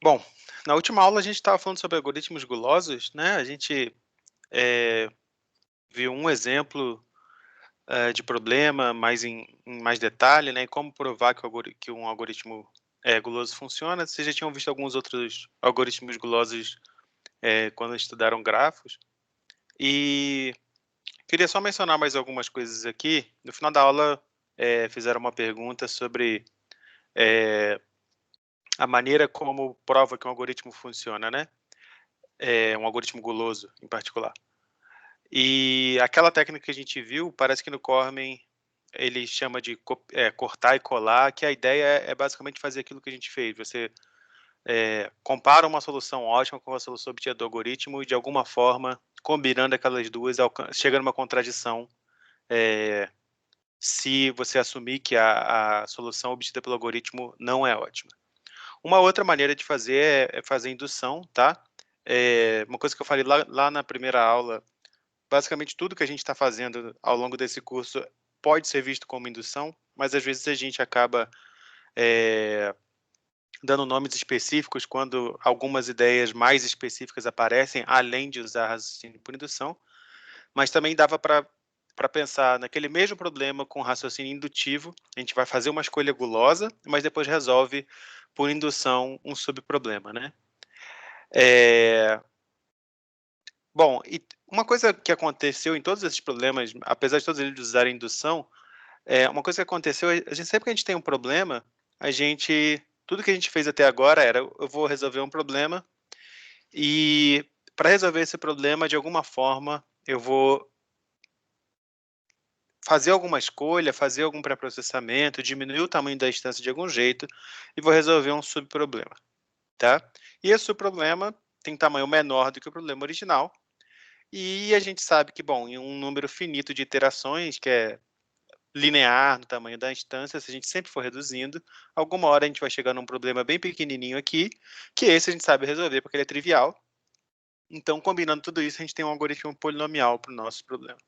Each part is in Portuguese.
Bom, na última aula a gente estava falando sobre algoritmos gulosos, né? A gente eh, viu um exemplo de problema mais em mais detalhe, né? E como provar que, que um algoritmo guloso funciona. Vocês já tinham visto alguns outros algoritmos gulosos quando estudaram grafos. E queria só mencionar mais algumas coisas aqui. No final da aula fizeram uma pergunta sobre eh, a maneira como prova que um algoritmo funciona, né? Um algoritmo guloso, em particular. E aquela técnica que a gente viu, parece que no Cormen ele chama de cortar e colar, que a ideia é basicamente fazer aquilo que a gente fez. Você compara uma solução ótima com uma solução obtida do algoritmo e, de alguma forma, combinando aquelas duas, chega numa contradição eh, se você assumir que a solução obtida pelo algoritmo não é ótima. Uma outra maneira de fazer é fazer indução, tá? Uma coisa que eu falei lá na primeira aula. Basicamente, tudo que a gente está fazendo ao longo desse curso pode ser visto como indução, mas às vezes a gente acaba eh, dando nomes específicos quando algumas ideias mais específicas aparecem, além de usar raciocínio por indução, mas também dava para pensar naquele mesmo problema com raciocínio indutivo. A gente vai fazer uma escolha gulosa, mas depois resolve por indução um subproblema, né? Eh, Bom, e uma coisa que aconteceu em todos esses problemas, apesar de todos eles usarem indução, uma coisa que aconteceu, a gente sempre que a gente tem um problema, a gente tudo que a gente fez até agora era: eu vou resolver um problema e, para resolver esse problema, de alguma forma, eu vou fazer alguma escolha, fazer algum pré-processamento, diminuir o tamanho da instância de algum jeito e vou resolver um subproblema, tá? E esse subproblema tem tamanho menor do que o problema original, e a gente sabe que, bom, em um número finito de iterações, que é linear no tamanho da instância, se a gente sempre for reduzindo, alguma hora a gente vai chegar num problema bem pequenininho aqui, que esse a gente sabe resolver porque ele é trivial. Então, combinando tudo isso, a gente tem um algoritmo polinomial para o nosso problema.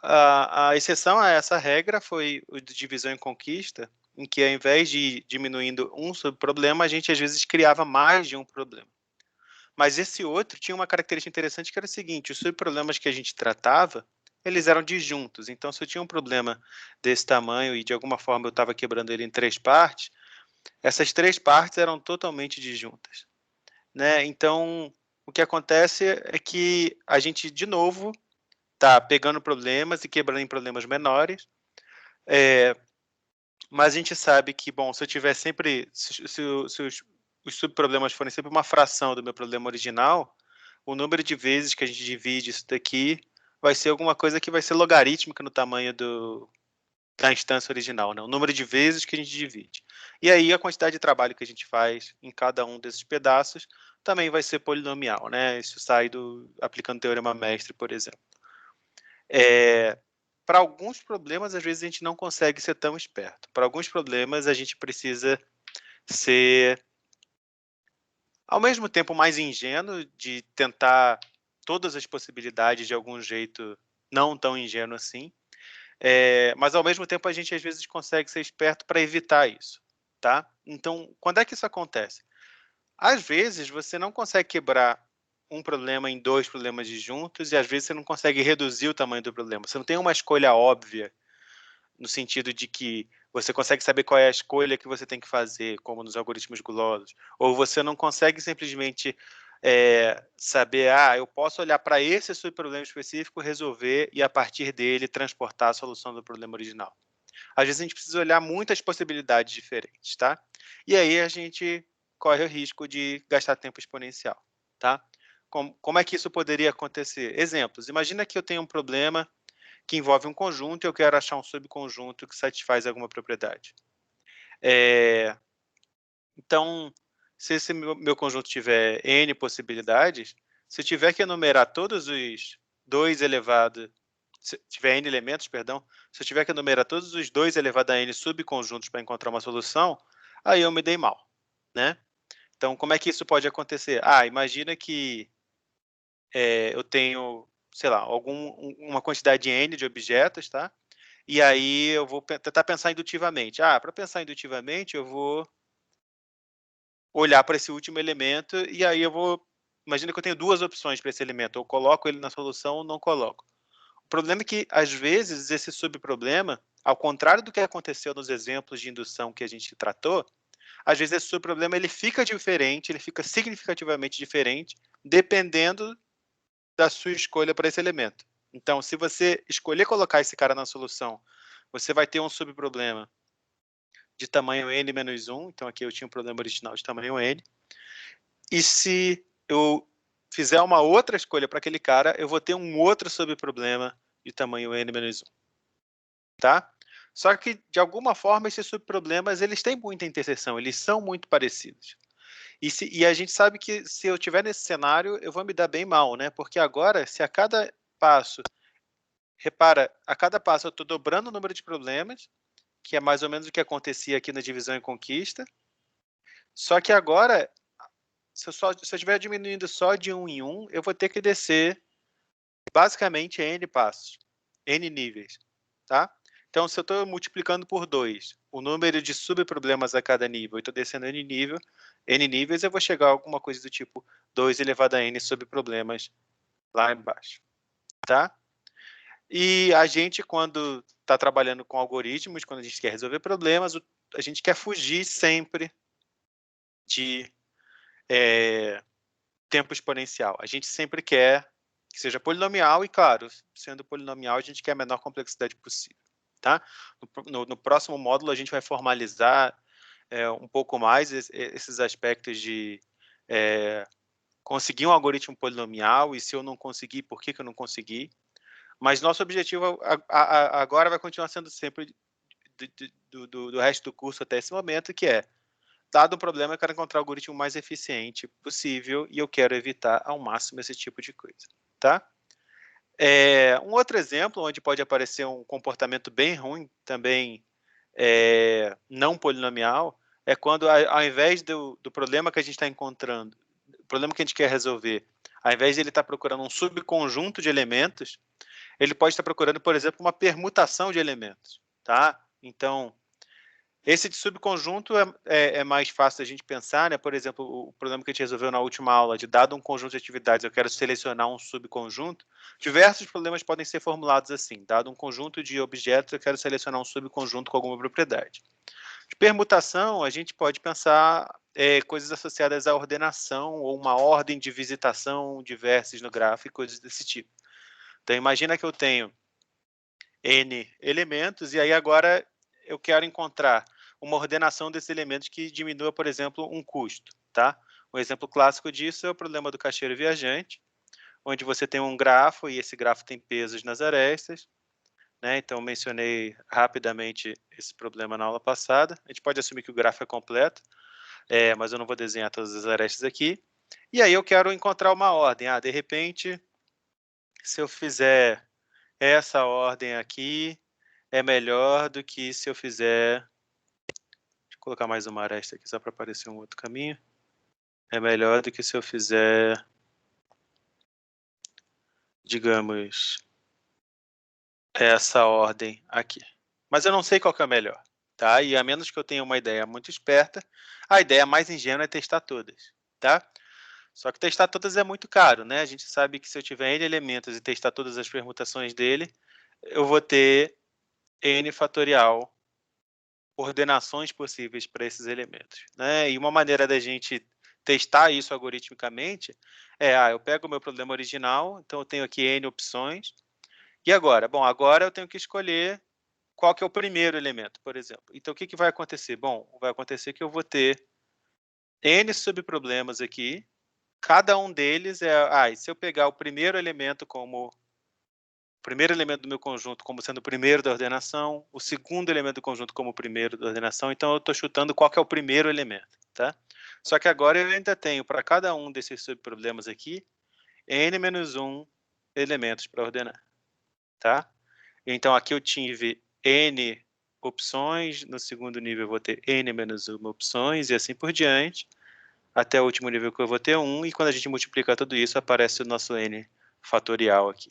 A exceção a essa regra foi o de divisão em conquista, em que, ao invés de diminuindo um subproblema, a gente às vezes criava mais de um problema. Mas esse outro tinha uma característica interessante, que era o seguinte: os subproblemas que a gente tratava, eles eram disjuntos. Então, se eu tinha um problema desse tamanho e, de alguma forma, eu estava quebrando ele em 3 partes, essas 3 partes eram totalmente disjuntas, né. Então, o que acontece é que a gente, de novo, está pegando problemas e quebrando em problemas menores, eh, mas a gente sabe que, bom, se eu tiver sempre se os subproblemas forem sempre uma fração do meu problema original, o número de vezes que a gente divide isso daqui vai ser alguma coisa que vai ser logarítmica no tamanho da instância original, né, o número de vezes que a gente divide. E aí a quantidade de trabalho que a gente faz em cada um desses pedaços também vai ser polinomial, né, isso sai aplicando o teorema mestre, por exemplo. Eh, Para alguns problemas, às vezes, a gente não consegue ser tão esperto. Para alguns problemas, a gente precisa ser, ao mesmo tempo, mais ingênuo, de tentar todas as possibilidades de algum jeito não tão ingênuo assim, mas ao mesmo tempo a gente às vezes consegue ser esperto para evitar isso, tá? Então, quando é que isso acontece? Às vezes você não consegue quebrar um problema em 2 problemas disjuntos e às vezes você não consegue reduzir o tamanho do problema. Você não tem uma escolha óbvia, no sentido de que você consegue saber qual é a escolha que você tem que fazer, como nos algoritmos gulosos, ou você não consegue simplesmente saber: "Ah, eu posso olhar para esse subproblema específico, resolver e, a partir dele, transportar a solução do problema original". Às vezes a gente precisa olhar muitas possibilidades diferentes, tá? E aí a gente corre o risco de gastar tempo exponencial, tá? Como é que isso poderia acontecer? Exemplos: imagina que eu tenho um problema que envolve um conjunto e eu quero achar um subconjunto que satisfaz alguma propriedade. Eh, então, se esse meu conjunto tiver n possibilidades, se eu tiver que enumerar todos os 2 elevado se tiver n elementos, perdão, se eu tiver que enumerar todos os 2 elevado a n subconjuntos para encontrar uma solução, aí eu me dei mal, né. Então, como é que isso pode acontecer? Imagina que eu tenho, sei lá, uma quantidade N de objetos, tá, e aí eu vou tentar pensar indutivamente. Para pensar indutivamente eu vou olhar para esse último elemento e aí eu vou... Imagina que eu tenho duas opções para esse elemento, eu coloco ele na solução ou não coloco. O problema é que, às vezes, esse subproblema, ao contrário do que aconteceu nos exemplos de indução que a gente tratou, às vezes esse subproblema ele fica diferente, ele fica significativamente diferente, dependendo da sua escolha para esse elemento. Então, se você escolher colocar esse cara na solução, você vai ter um subproblema de tamanho n menos 1, então aqui eu tinha um problema original de tamanho n, e se eu fizer uma outra escolha para aquele cara, eu vou ter um outro subproblema de tamanho n menos 1, tá? Só que, de alguma forma, esses subproblemas, eles têm muita interseção, eles são muito parecidos. E a gente sabe que se eu estiver nesse cenário, eu vou me dar bem mal, né? Porque agora, se a cada passo, repara, a cada passo eu estou dobrando o número de problemas, que é mais ou menos o que acontecia aqui na divisão e conquista, só que agora, se eu estiver diminuindo só de 1 em 1, eu vou ter que descer basicamente n passos, n níveis, tá? Então, se eu estou multiplicando por 2 o número de subproblemas a cada nível, e estou descendo n níveis, eu vou chegar a alguma coisa do tipo 2 elevado a n subproblemas lá embaixo, tá? E a gente, quando está trabalhando com algoritmos, quando a gente quer resolver problemas, a gente quer fugir sempre de tempo exponencial. A gente sempre quer que seja polinomial e, claro, sendo polinomial, a gente quer a menor complexidade possível, tá? No próximo módulo, a gente vai formalizar um pouco mais esses aspectos de conseguir um algoritmo polinomial e se eu não conseguir, por que eu não consegui. Mas nosso objetivo agora vai continuar sendo sempre do resto do curso até esse momento, que é, dado um problema, eu quero encontrar o algoritmo mais eficiente possível e eu quero evitar ao máximo esse tipo de coisa, tá? Um outro exemplo onde pode aparecer um comportamento bem ruim, também não polinomial, é quando, ao invés do problema que a gente está encontrando, o problema que a gente quer resolver, ao invés de ele estar procurando um subconjunto de elementos, ele pode estar procurando, por exemplo, uma permutação de elementos, tá? Então, esse de subconjunto é mais fácil da gente pensar, né? Por exemplo, o problema que a gente resolveu na última aula, de dado um conjunto de atividades, eu quero selecionar um subconjunto. Diversos problemas podem ser formulados assim. Dado um conjunto de objetos, eu quero selecionar um subconjunto com alguma propriedade. De permutação, a gente pode pensar coisas associadas à ordenação ou uma ordem de visitação de vértices no gráfico, coisas desse tipo. Então, imagina que eu tenho n elementos e aí agora eu quero encontrar uma ordenação desses elementos que diminua, por exemplo, um custo, tá? Um exemplo clássico disso é o problema do caixeiro viajante, onde você tem um grafo e esse grafo tem pesos nas arestas, né? Então, mencionei rapidamente esse problema na aula passada. A gente pode assumir que o grafo é completo, mas eu não vou desenhar todas as arestas aqui. E aí eu quero encontrar uma ordem. De repente, se eu fizer essa ordem aqui, é melhor do que se eu fizer... Deixa eu colocar mais uma aresta aqui só para aparecer um outro caminho. É melhor do que se eu fizer, digamos, essa ordem aqui. Mas eu não sei qual que é a melhor, tá? E a menos que eu tenha uma ideia muito esperta, a ideia mais ingênua é testar todas, tá? Só que testar todas é muito caro, né? A gente sabe que se eu tiver n elementos e testar todas as permutações dele, eu vou ter n fatorial ordenações possíveis para esses elementos, né? E uma maneira da gente testar isso algoritmicamente eu pego o meu problema original, então eu tenho aqui n opções, e agora? Bom, agora eu tenho que escolher qual que é o primeiro elemento, por exemplo. Então, o que vai acontecer? Bom, vai acontecer que eu vou ter n subproblemas aqui, cada um deles e se eu pegar o primeiro elemento como primeiro elemento do meu conjunto como sendo o primeiro da ordenação, o segundo elemento do conjunto como o primeiro da ordenação, então eu estou chutando qual que é o primeiro elemento, tá? Só que agora eu ainda tenho, para cada um desses subproblemas aqui, n-1 elementos para ordenar, tá? Então aqui eu tive n opções, no segundo nível eu vou ter n-1 opções, e assim por diante, até o último nível que eu vou ter 1, e quando a gente multiplica tudo isso, aparece o nosso n fatorial aqui.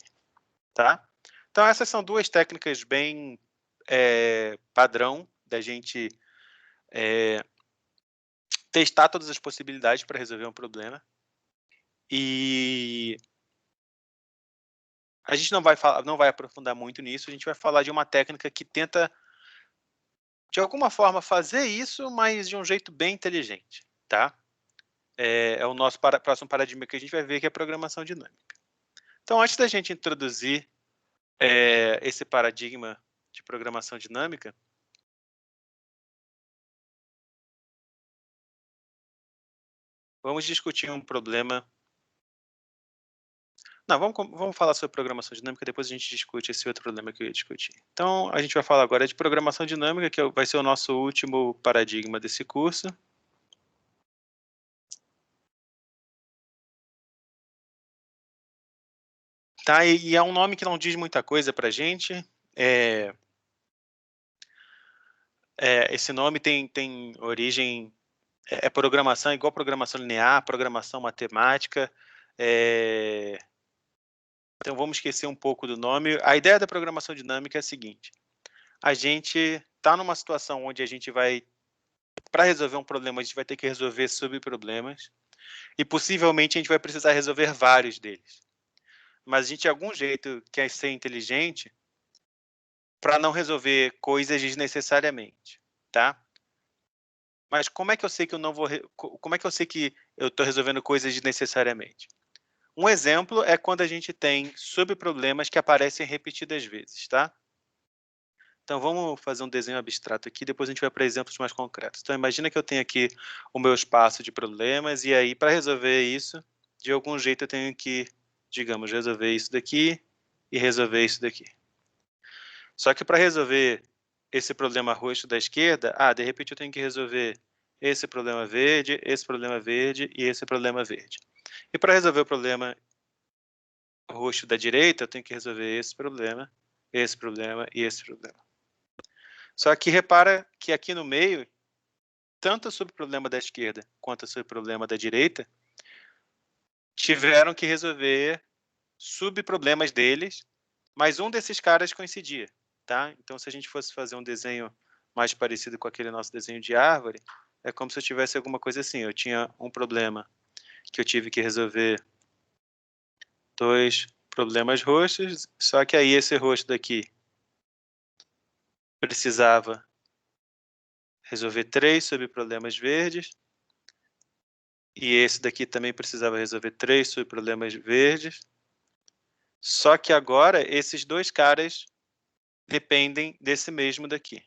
Tá? Então, essas são duas técnicas bem padrão da gente testar todas as possibilidades para resolver um problema. E a gente não vai aprofundar muito nisso, a gente vai falar de uma técnica que tenta, de alguma forma, fazer isso, mas de um jeito bem inteligente, tá? É o nosso próximo paradigma que a gente vai ver, que é a programação dinâmica. Então, antes da gente introduzir esse paradigma de programação dinâmica, vamos discutir um problema. Não, vamos falar sobre programação dinâmica, depois a gente discute esse outro problema que eu ia discutir. Então, a gente vai falar agora de programação dinâmica, que vai ser o nosso último paradigma desse curso. Tá, e é um nome que não diz muita coisa para a gente. Esse nome tem origem... programação igual programação linear, programação matemática. Então, vamos esquecer um pouco do nome. A ideia da programação dinâmica é a seguinte. A gente está numa situação onde a gente vai... Para resolver um problema, a gente vai ter que resolver subproblemas. E, possivelmente, a gente vai precisar resolver vários deles. Mas a gente, de algum jeito, quer ser inteligente para não resolver coisas desnecessariamente, tá? Mas como é que eu sei que eu não vou... Como é que eu sei que eu estou resolvendo coisas desnecessariamente? Um exemplo é quando a gente tem subproblemas que aparecem repetidas vezes, tá? Então, vamos fazer um desenho abstrato aqui, depois a gente vai para exemplos mais concretos. Então, imagina que eu tenho aqui o meu espaço de problemas, e aí, para resolver isso, de algum jeito eu tenho que, digamos, resolver isso daqui e resolver isso daqui. Só que para resolver esse problema roxo da esquerda, de repente eu tenho que resolver esse problema verde e esse problema verde. E para resolver o problema roxo da direita, eu tenho que resolver esse problema e esse problema. Só que repara que aqui no meio, tanto sobre o problema da esquerda quanto sobre o problema da direita, tiveram que resolver subproblemas deles, mas um desses caras coincidia, tá? Então, se a gente fosse fazer um desenho mais parecido com aquele nosso desenho de árvore, é como se eu tivesse alguma coisa assim. Eu tinha um problema que eu tive que resolver 2 problemas roxos, só que aí esse roxo daqui precisava resolver 3 subproblemas verdes, e esse daqui também precisava resolver 3 subproblemas verdes. Só que agora esses 2 caras dependem desse mesmo daqui.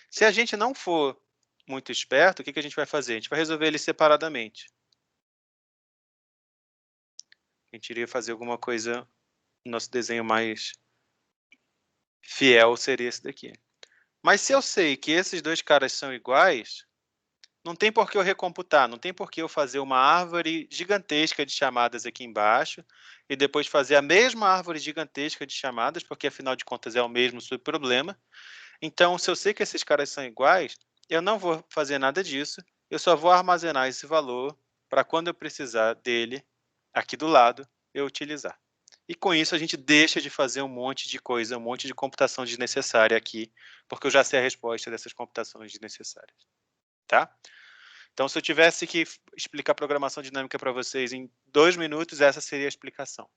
Se a gente não for muito esperto, o que a gente vai fazer? A gente vai resolver eles separadamente. A gente iria fazer alguma coisa, o nosso desenho mais fiel seria esse daqui. Mas se eu sei que esses 2 caras são iguais, não tem por que eu recomputar, não tem por que eu fazer uma árvore gigantesca de chamadas aqui embaixo e depois fazer a mesma árvore gigantesca de chamadas, porque afinal de contas é o mesmo subproblema. Então, se eu sei que esses caras são iguais, eu não vou fazer nada disso, eu só vou armazenar esse valor para quando eu precisar dele, aqui do lado, eu utilizar. E com isso a gente deixa de fazer um monte de coisa, um monte de computação desnecessária aqui, porque eu já sei a resposta dessas computações desnecessárias, tá? Então, se eu tivesse que explicar programação dinâmica para vocês em 2 minutos, essa seria a explicação.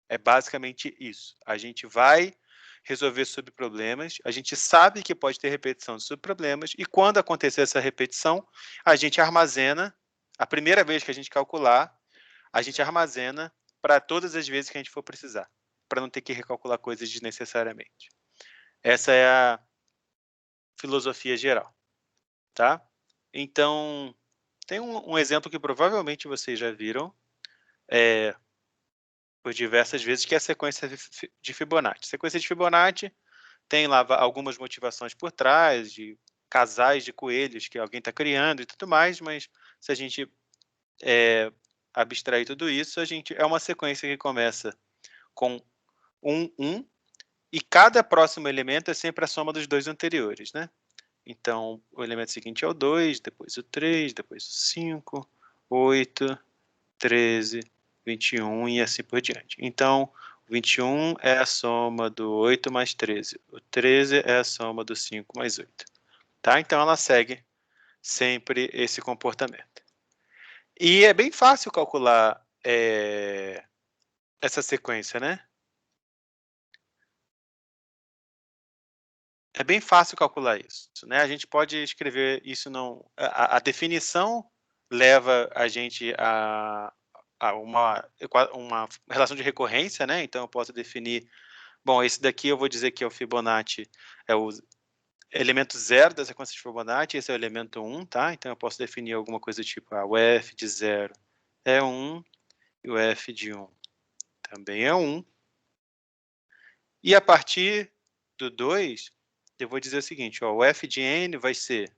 É basicamente isso. A gente vai resolver subproblemas, a gente sabe que pode ter repetição de subproblemas, e quando acontecer essa repetição, a gente armazena, a primeira vez que a gente calcular, a gente armazena para todas as vezes que a gente for precisar, para não ter que recalcular coisas desnecessariamente. Essa é a filosofia geral, tá? Então, tem um exemplo que provavelmente vocês já viram, por diversas vezes, que é a sequência de Fibonacci. Sequência de Fibonacci tem lá algumas motivações por trás, de casais de coelhos que alguém está criando e tudo mais, mas se a gente abstrair tudo isso, é uma sequência que começa com 1, 1, e cada próximo elemento é sempre a soma dos 2 anteriores, né? Então, o elemento seguinte é o 2, depois o 3, depois o 5, 8, 13, 21 e assim por diante. Então, o 21 é a soma do 8 mais 13. O 13 é a soma do 5 mais 8. Tá? Então, ela segue sempre esse comportamento. E é bem fácil calcular essa sequência, né? É bem fácil calcular isso, né? A gente pode escrever isso não. A definição leva a gente a uma relação de recorrência, né? Então eu posso definir, bom, esse daqui eu vou dizer que é o Fibonacci, é o elemento 0 da sequência de Fibonacci, esse é o elemento 1, tá? Então eu posso definir alguma coisa do tipo, o f de 0 é 1 e o f de 1 também é 1. E a partir do 2, eu vou dizer o seguinte, ó, o f de n vai ser...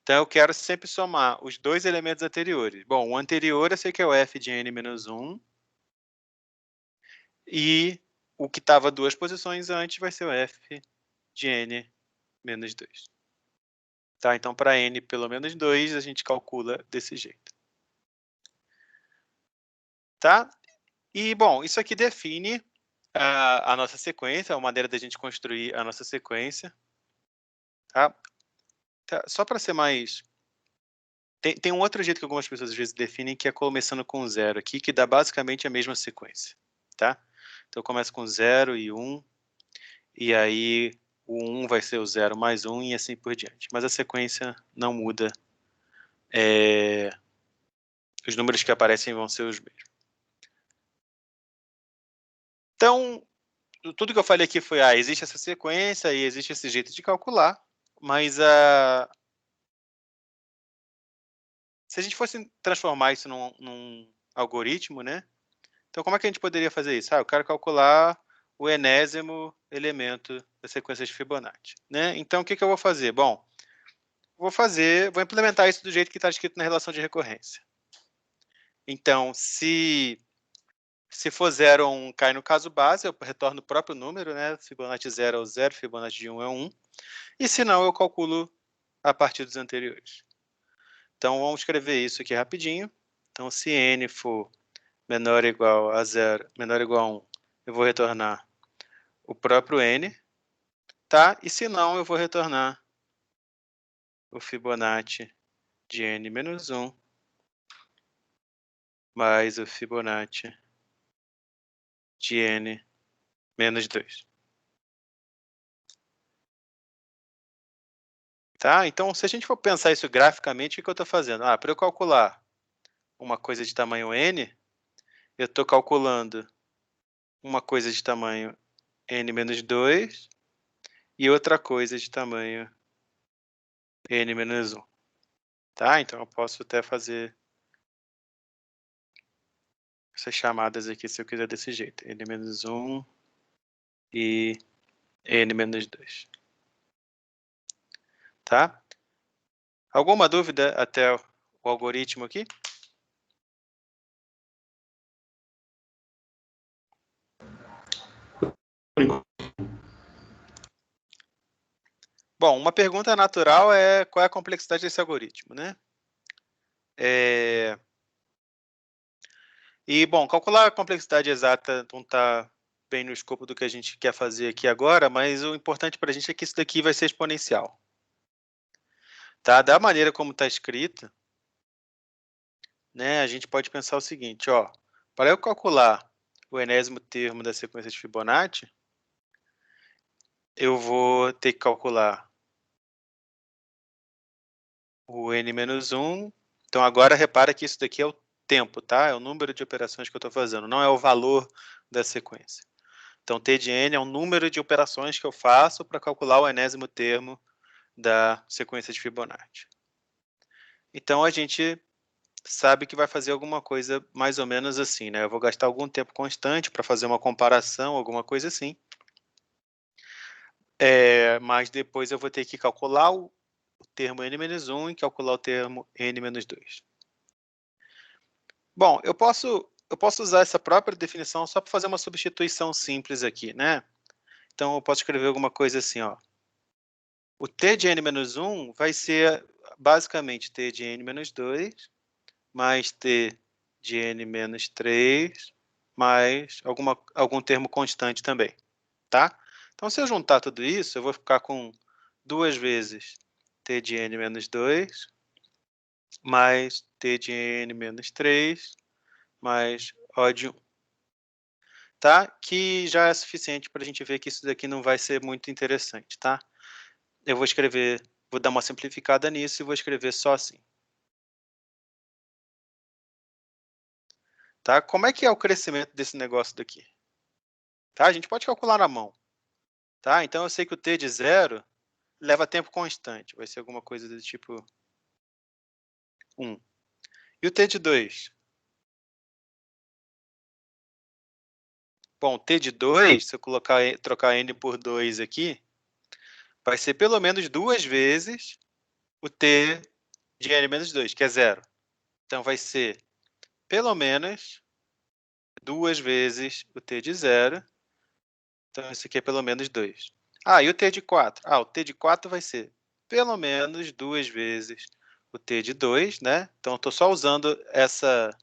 Então, eu quero sempre somar os dois elementos anteriores. Bom, o anterior eu sei que é o f de n menos 1, e o que estava 2 posições antes vai ser o f de n menos 2. Tá? Então, para n pelo menos 2, a gente calcula desse jeito. Tá? E, bom, isso aqui define a nossa sequência, a maneira da gente construir a nossa sequência. Tá? Só para ser mais... Tem um outro jeito que algumas pessoas às vezes definem, que é começando com 0 aqui, que dá basicamente a mesma sequência. Tá? Então, eu começo com 0 e 1, e aí o 1 vai ser o 0 mais 1 e assim por diante. Mas a sequência não muda. Os números que aparecem vão ser os mesmos. Então, tudo que eu falei aqui foi, existe essa sequência e existe esse jeito de calcular, mas se a gente fosse transformar isso num algoritmo, né? Então, como é que a gente poderia fazer isso? Eu quero calcular o enésimo elemento da sequência de Fibonacci, né? Então, o que eu vou fazer? Bom, vou implementar isso do jeito que está escrito na relação de recorrência. Então, se for 0 ou 1, cai no caso base, eu retorno o próprio número, né? Fibonacci 0 é o 0, Fibonacci de 1 é 1. E se não, eu calculo a partir dos anteriores. Então, vamos escrever isso aqui rapidinho. Então, se n for menor ou igual a 0, menor ou igual a 1, eu vou retornar o próprio n, tá? E se não, eu vou retornar o Fibonacci de n menos 1 mais o Fibonacci de n menos 2. Tá? Então, se a gente for pensar isso graficamente, o que eu estou fazendo? Para eu calcular uma coisa de tamanho n, eu estou calculando uma coisa de tamanho n menos 2 e outra coisa de tamanho n menos 1. Tá? Então, eu posso até fazer essas chamadas aqui, se eu quiser desse jeito. n menos 1 e n menos 2. Tá? Alguma dúvida até o algoritmo aqui? Bom, uma pergunta natural é qual é a complexidade desse algoritmo, né? E, bom, calcular a complexidade exata não está bem no escopo do que a gente quer fazer aqui agora, mas o importante para a gente é que isso daqui vai ser exponencial. Tá? Da maneira como está escrito, né, a gente pode pensar o seguinte, para eu calcular o enésimo termo da sequência de Fibonacci, eu vou ter que calcular o n menos 1. Então, agora repara que isso daqui é o tempo, tá? É o número de operações que eu estou fazendo, não é o valor da sequência. Então, T de n é o número de operações que eu faço para calcular o enésimo termo da sequência de Fibonacci. Então, a gente sabe que vai fazer alguma coisa mais ou menos assim, né? Eu vou gastar algum tempo constante para fazer uma comparação, alguma coisa assim. Mas depois eu vou ter que calcular o termo n-1 e calcular o termo n-2. Bom, eu posso usar essa própria definição só para fazer uma substituição simples aqui, né? Então, eu posso escrever alguma coisa assim, O t de n-1 vai ser basicamente t de n-2 mais t de n-3 mais algum termo constante também, tá? Então, se eu juntar tudo isso, eu vou ficar com 2 vezes t de n-2 mais T de N menos 3 mais O de 1. Tá? Que já é suficiente para a gente ver que isso daqui não vai ser muito interessante, tá? Eu vou escrever, vou dar uma simplificada nisso e vou escrever só assim. Tá? Como é que é o crescimento desse negócio daqui? Tá? A gente pode calcular na mão. Tá? Então eu sei que o T de 0 leva tempo constante, vai ser alguma coisa do tipo 1. E o T de 2? Bom, T de 2, se eu trocar N por 2 aqui, vai ser pelo menos 2 vezes o T de N menos 2, que é 0. Então vai ser pelo menos 2 vezes o T de 0. Então isso aqui é pelo menos 2. E o T de 4? O T de 4 vai ser pelo menos 2 vezes o T de 2, né? Então eu estou só usando essa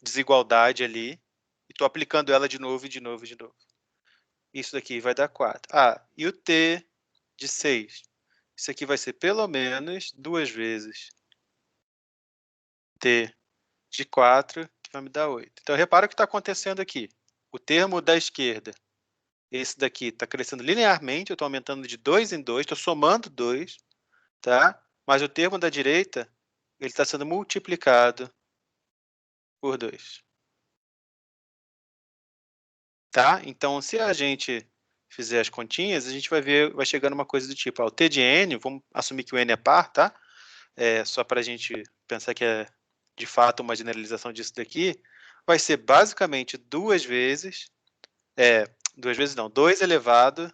desigualdade ali e estou aplicando ela de novo e de novo e de novo. Isso daqui vai dar 4. E o T de 6? Isso aqui vai ser pelo menos 2 vezes T de 4, que vai me dar 8. Então, repara o que está acontecendo aqui. O termo da esquerda, esse daqui, está crescendo linearmente, eu estou aumentando de 2 em 2, estou somando 2, tá? Mas o termo da direita, ele está sendo multiplicado por 2. Tá? Então, se a gente fizer as continhas, a gente vai ver, vai chegar numa coisa do tipo, o T de N, vamos assumir que o N é par, tá? Só para a gente pensar que é de fato uma generalização disso daqui, vai ser basicamente 2 vezes não, 2 elevado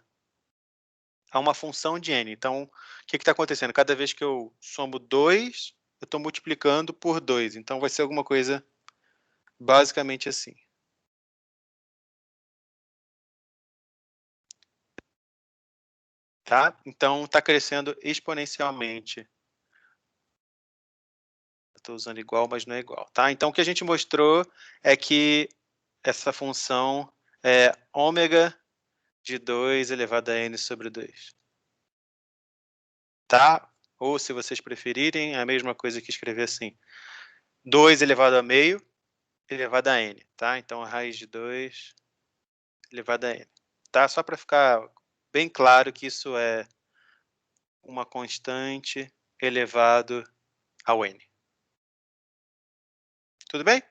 a uma função de N. Então, o que está acontecendo? Cada vez que eu somo 2, eu estou multiplicando por 2. Então, vai ser alguma coisa basicamente assim. Tá? Então, está crescendo exponencialmente. Estou usando igual, mas não é igual. Tá? Então, o que a gente mostrou é que essa função é ômega de 2 elevado a n sobre 2. Tá? Ou, se vocês preferirem, é a mesma coisa que escrever assim. 2 elevado a meio elevado a n. Tá? Então, a raiz de 2 elevado a n. Tá? Só para ficar bem claro que isso é uma constante elevado ao n. Tudo bem?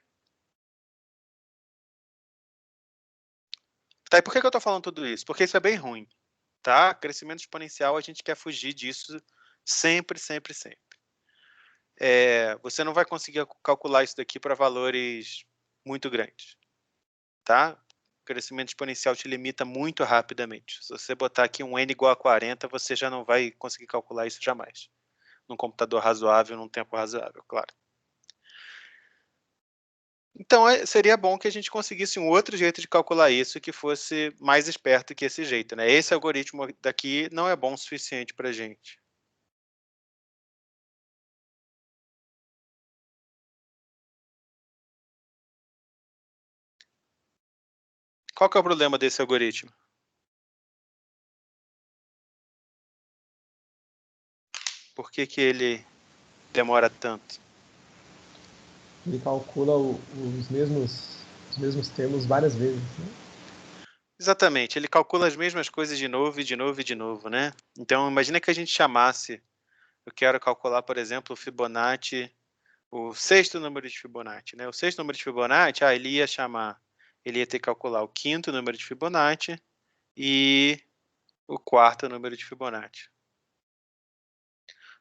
Tá, e por que eu estou falando tudo isso? Porque isso é bem ruim. Tá? Crescimento exponencial, a gente quer fugir disso sempre, sempre, sempre. Você não vai conseguir calcular isso daqui para valores muito grandes. Tá? O crescimento exponencial te limita muito rapidamente. Se você botar aqui um n igual a 40, você já não vai conseguir calcular isso jamais. Num computador razoável, num tempo razoável, claro. Então, seria bom que a gente conseguisse um outro jeito de calcular isso que fosse mais esperto que esse jeito, né? Esse algoritmo daqui não é bom o suficiente para a gente. Qual que é o problema desse algoritmo? Por que que ele demora tanto? Ele calcula os mesmos termos várias vezes, né? Exatamente, ele calcula as mesmas coisas de novo e de novo e de novo, né? Então, imagina que a gente chamasse, eu quero calcular, por exemplo, o Fibonacci, o sexto número de Fibonacci, né? O sexto número de Fibonacci, ele ia ter que calcular o quinto número de Fibonacci e o quarto número de Fibonacci.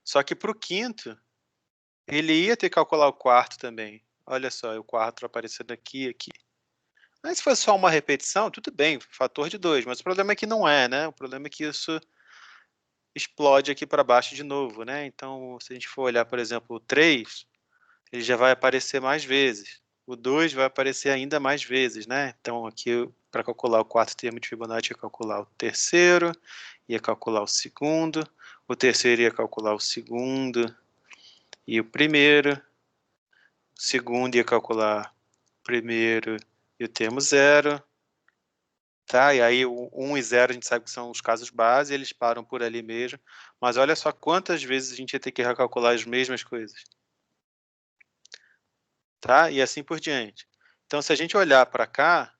Só que para o quinto, ele ia ter que calcular o quarto também. Olha só, o quarto aparecendo aqui e aqui. Mas se fosse só uma repetição, tudo bem, fator de 2, mas o problema é que não é, né? O problema é que isso explode aqui para baixo de novo, né? Então, se a gente for olhar, por exemplo, o 3, ele já vai aparecer mais vezes. O 2 vai aparecer ainda mais vezes, né? Então, aqui, para calcular o quarto termo de Fibonacci, ia calcular o terceiro, ia calcular o segundo, o terceiro ia calcular o segundo e o primeiro, o segundo ia calcular o primeiro e o termo 0, Tá? E aí o 1 e 0 a gente sabe que são os casos base, eles param por ali mesmo. Mas olha só quantas vezes a gente ia ter que recalcular as mesmas coisas. Tá? E assim por diante. Então, se a gente olhar para cá,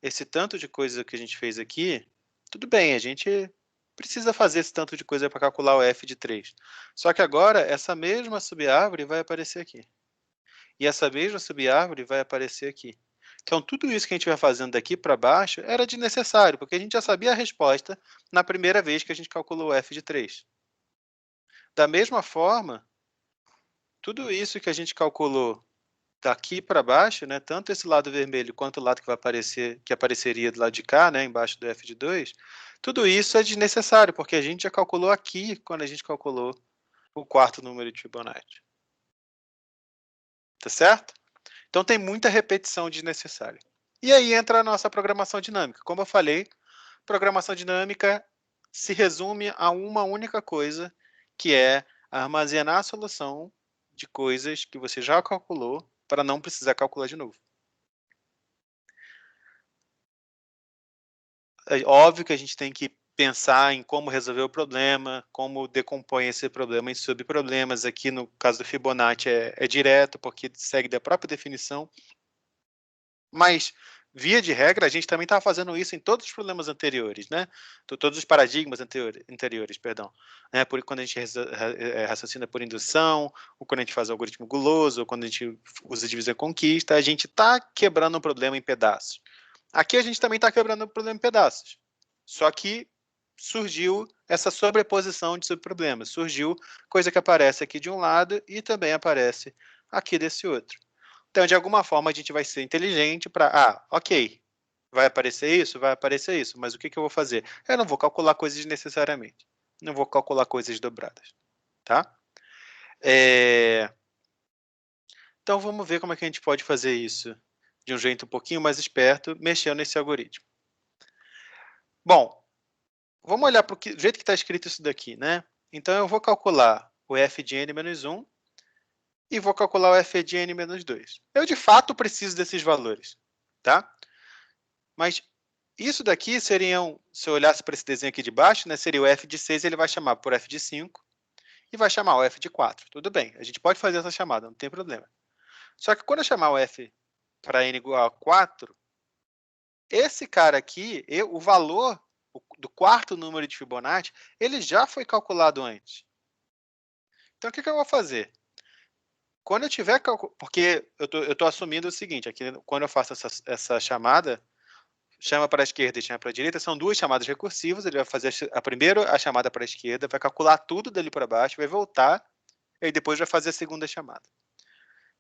esse tanto de coisa que a gente fez aqui, tudo bem, a gente precisa fazer esse tanto de coisa para calcular o f de 3. Só que agora, essa mesma subárvore vai aparecer aqui. E essa mesma subárvore vai aparecer aqui. Então, tudo isso que a gente vai fazendo daqui para baixo era desnecessário, porque a gente já sabia a resposta na primeira vez que a gente calculou o f de 3. Da mesma forma, tudo isso que a gente calculou daqui para baixo, né, tanto esse lado vermelho quanto o lado que vai aparecer, que apareceria do lado de cá, né, embaixo do f de 2, tudo isso é desnecessário, porque a gente já calculou aqui quando a gente calculou o quarto número de Fibonacci. Tá certo? Então tem muita repetição desnecessária. E aí entra a nossa programação dinâmica. Como eu falei, programação dinâmica se resume a uma única coisa, que é armazenar a solução de coisas que você já calculou para não precisar calcular de novo. É óbvio que a gente tem que pensar em como resolver o problema, como decompõe esse problema em subproblemas. Aqui, no caso do Fibonacci, é direto, porque segue da própria definição. Mas, via de regra, a gente também estava fazendo isso em todos os problemas anteriores, né? Todos os paradigmas anteriores, perdão. Quando a gente raciocina por indução, ou quando a gente faz algoritmo guloso, ou quando a gente usa divisão e conquista, a gente está quebrando o problema em pedaços. Aqui a gente também está quebrando o problema em pedaços. Só que surgiu essa sobreposição de subproblemas. Surgiu coisa que aparece aqui de um lado e também aparece aqui desse outro. Então, de alguma forma, a gente vai ser inteligente para, ok, vai aparecer isso, mas o que eu vou fazer? Eu não vou calcular coisas desnecessariamente. Não vou calcular coisas dobradas. Tá? Então, vamos ver como é que a gente pode fazer isso de um jeito um pouquinho mais esperto, mexendo nesse algoritmo. Bom, vamos olhar para o jeito que está escrito isso daqui, né? Então, eu vou calcular o f de n menos 1 e vou calcular o f de n menos 2. Eu, de fato, preciso desses valores, tá? Mas isso daqui seriam, se eu olhasse para esse desenho aqui de baixo, né, seria o f de 6, ele vai chamar por f de 5 e vai chamar o f de 4. Tudo bem, a gente pode fazer essa chamada, não tem problema. Só que quando eu chamar o f para n igual a 4, esse cara aqui, o valor do quarto número de Fibonacci, ele já foi calculado antes. Então, o que eu vou fazer? Quando eu tiver porque eu estou assumindo o seguinte, aqui, quando eu faço essa chamada, chama para a esquerda e chama para a direita, são duas chamadas recursivas, ele vai fazer primeiro a chamada para a esquerda, vai calcular tudo dali para baixo, vai voltar, e depois vai fazer a segunda chamada.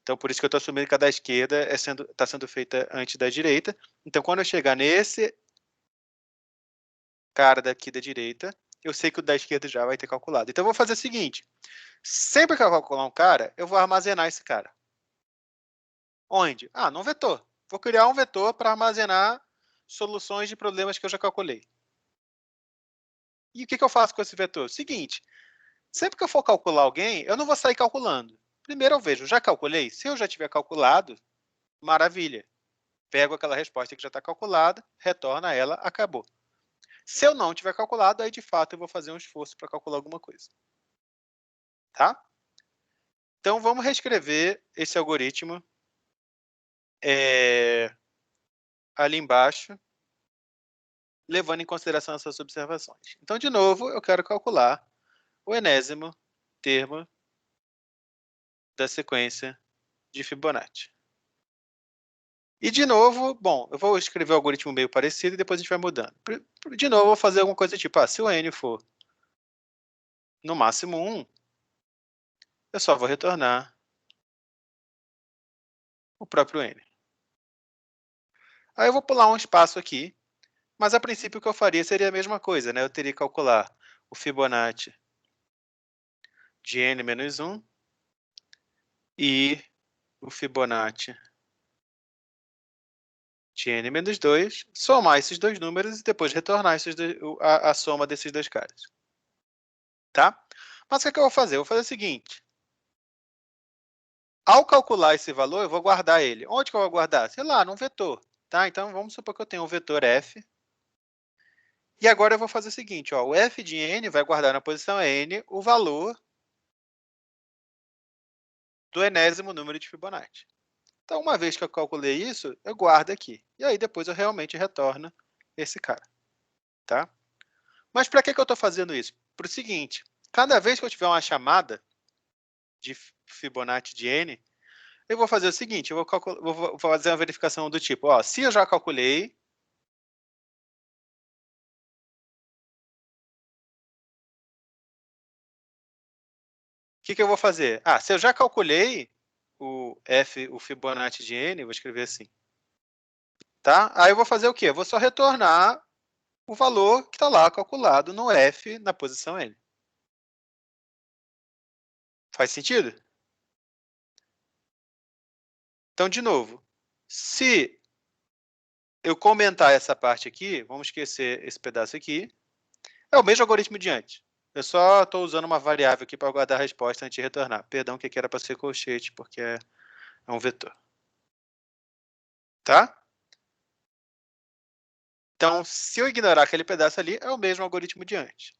Então, por isso que eu estou assumindo que a da esquerda está sendo feita antes da direita. Então, quando eu chegar nesse cara daqui da direita, eu sei que o da esquerda já vai ter calculado. Então, eu vou fazer o seguinte, sempre que eu calcular um cara, eu vou armazenar esse cara. Onde? Num vetor. Vou criar um vetor para armazenar soluções de problemas que eu já calculei. E o que eu faço com esse vetor? Seguinte, sempre que eu for calcular alguém, eu não vou sair calculando. Primeiro eu vejo, já calculei? Se eu já tiver calculado, maravilha. Pego aquela resposta que já está calculada, retorna ela, acabou. Se eu não tiver calculado, aí de fato eu vou fazer um esforço para calcular alguma coisa. Tá? Então vamos reescrever esse algoritmo ali embaixo, levando em consideração essas observações. Então, de novo, eu quero calcular o enésimo termo da sequência de Fibonacci. E, de novo, bom, eu vou escrever um algoritmo meio parecido e depois a gente vai mudando. De novo, eu vou fazer alguma coisa tipo, se o n for no máximo 1, eu só vou retornar o próprio n. Aí eu vou pular um espaço aqui, mas a princípio o que eu faria seria a mesma coisa, né? Eu teria que calcular o Fibonacci de n menos 1 e o Fibonacci de n menos 2, somar esses dois números e depois retornar a soma desses dois caras. Tá? Mas o que eu vou fazer? Eu vou fazer o seguinte. Ao calcular esse valor, eu vou guardar ele. Onde que eu vou guardar? Sei lá, num vetor. Tá? Então, vamos supor que eu tenho um vetor f E agora eu vou fazer o seguinte, ó, o f de n vai guardar na posição n o valor do enésimo número de Fibonacci. Então, uma vez que eu calculei isso, eu guardo aqui. E aí, depois eu realmente retorno esse cara. Tá? Mas para que eu estou fazendo isso? Para o seguinte, cada vez que eu tiver uma chamada de Fibonacci de n, eu vou fazer o seguinte, eu vou fazer uma verificação do tipo, ó, se eu já calculei, o que eu vou fazer? Ah, se eu já calculei o Fibonacci de n, vou escrever assim, tá? Aí eu vou fazer o quê? Eu vou só retornar o valor que está lá calculado no f na posição n. Faz sentido? Então, de novo, se eu comentar essa parte aqui, vamos esquecer esse pedaço aqui, é o mesmo algoritmo de antes. Eu só estou usando uma variável aqui para guardar a resposta antes de retornar. Perdão, que aqui era para ser colchete, porque é um vetor. Tá? Então, se eu ignorar aquele pedaço ali, é o mesmo algoritmo de antes.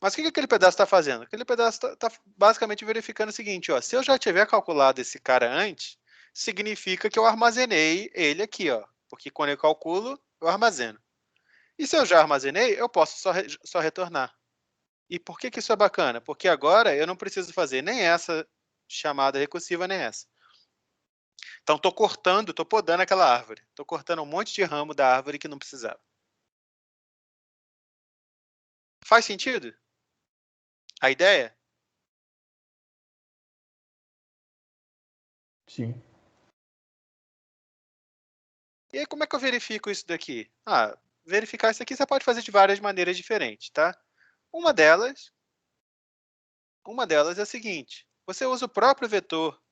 Mas o que aquele pedaço está fazendo? Aquele pedaço está basicamente verificando o seguinte, ó, se eu já tiver calculado esse cara antes, significa que eu armazenei ele aqui, ó, porque quando eu calculo, eu armazeno. E se eu já armazenei, eu posso só retornar. E por que isso é bacana? Porque agora eu não preciso fazer nem essa chamada recursiva, nem essa. Então, estou cortando, estou podando aquela árvore. Estou cortando um monte de ramo da árvore que não precisava. Faz sentido? A ideia? Sim. E aí, como é que eu verifico isso daqui? Ah, verificar isso aqui você pode fazer de várias maneiras diferentes, tá? Uma delas é a seguinte. Você usa o próprio vetor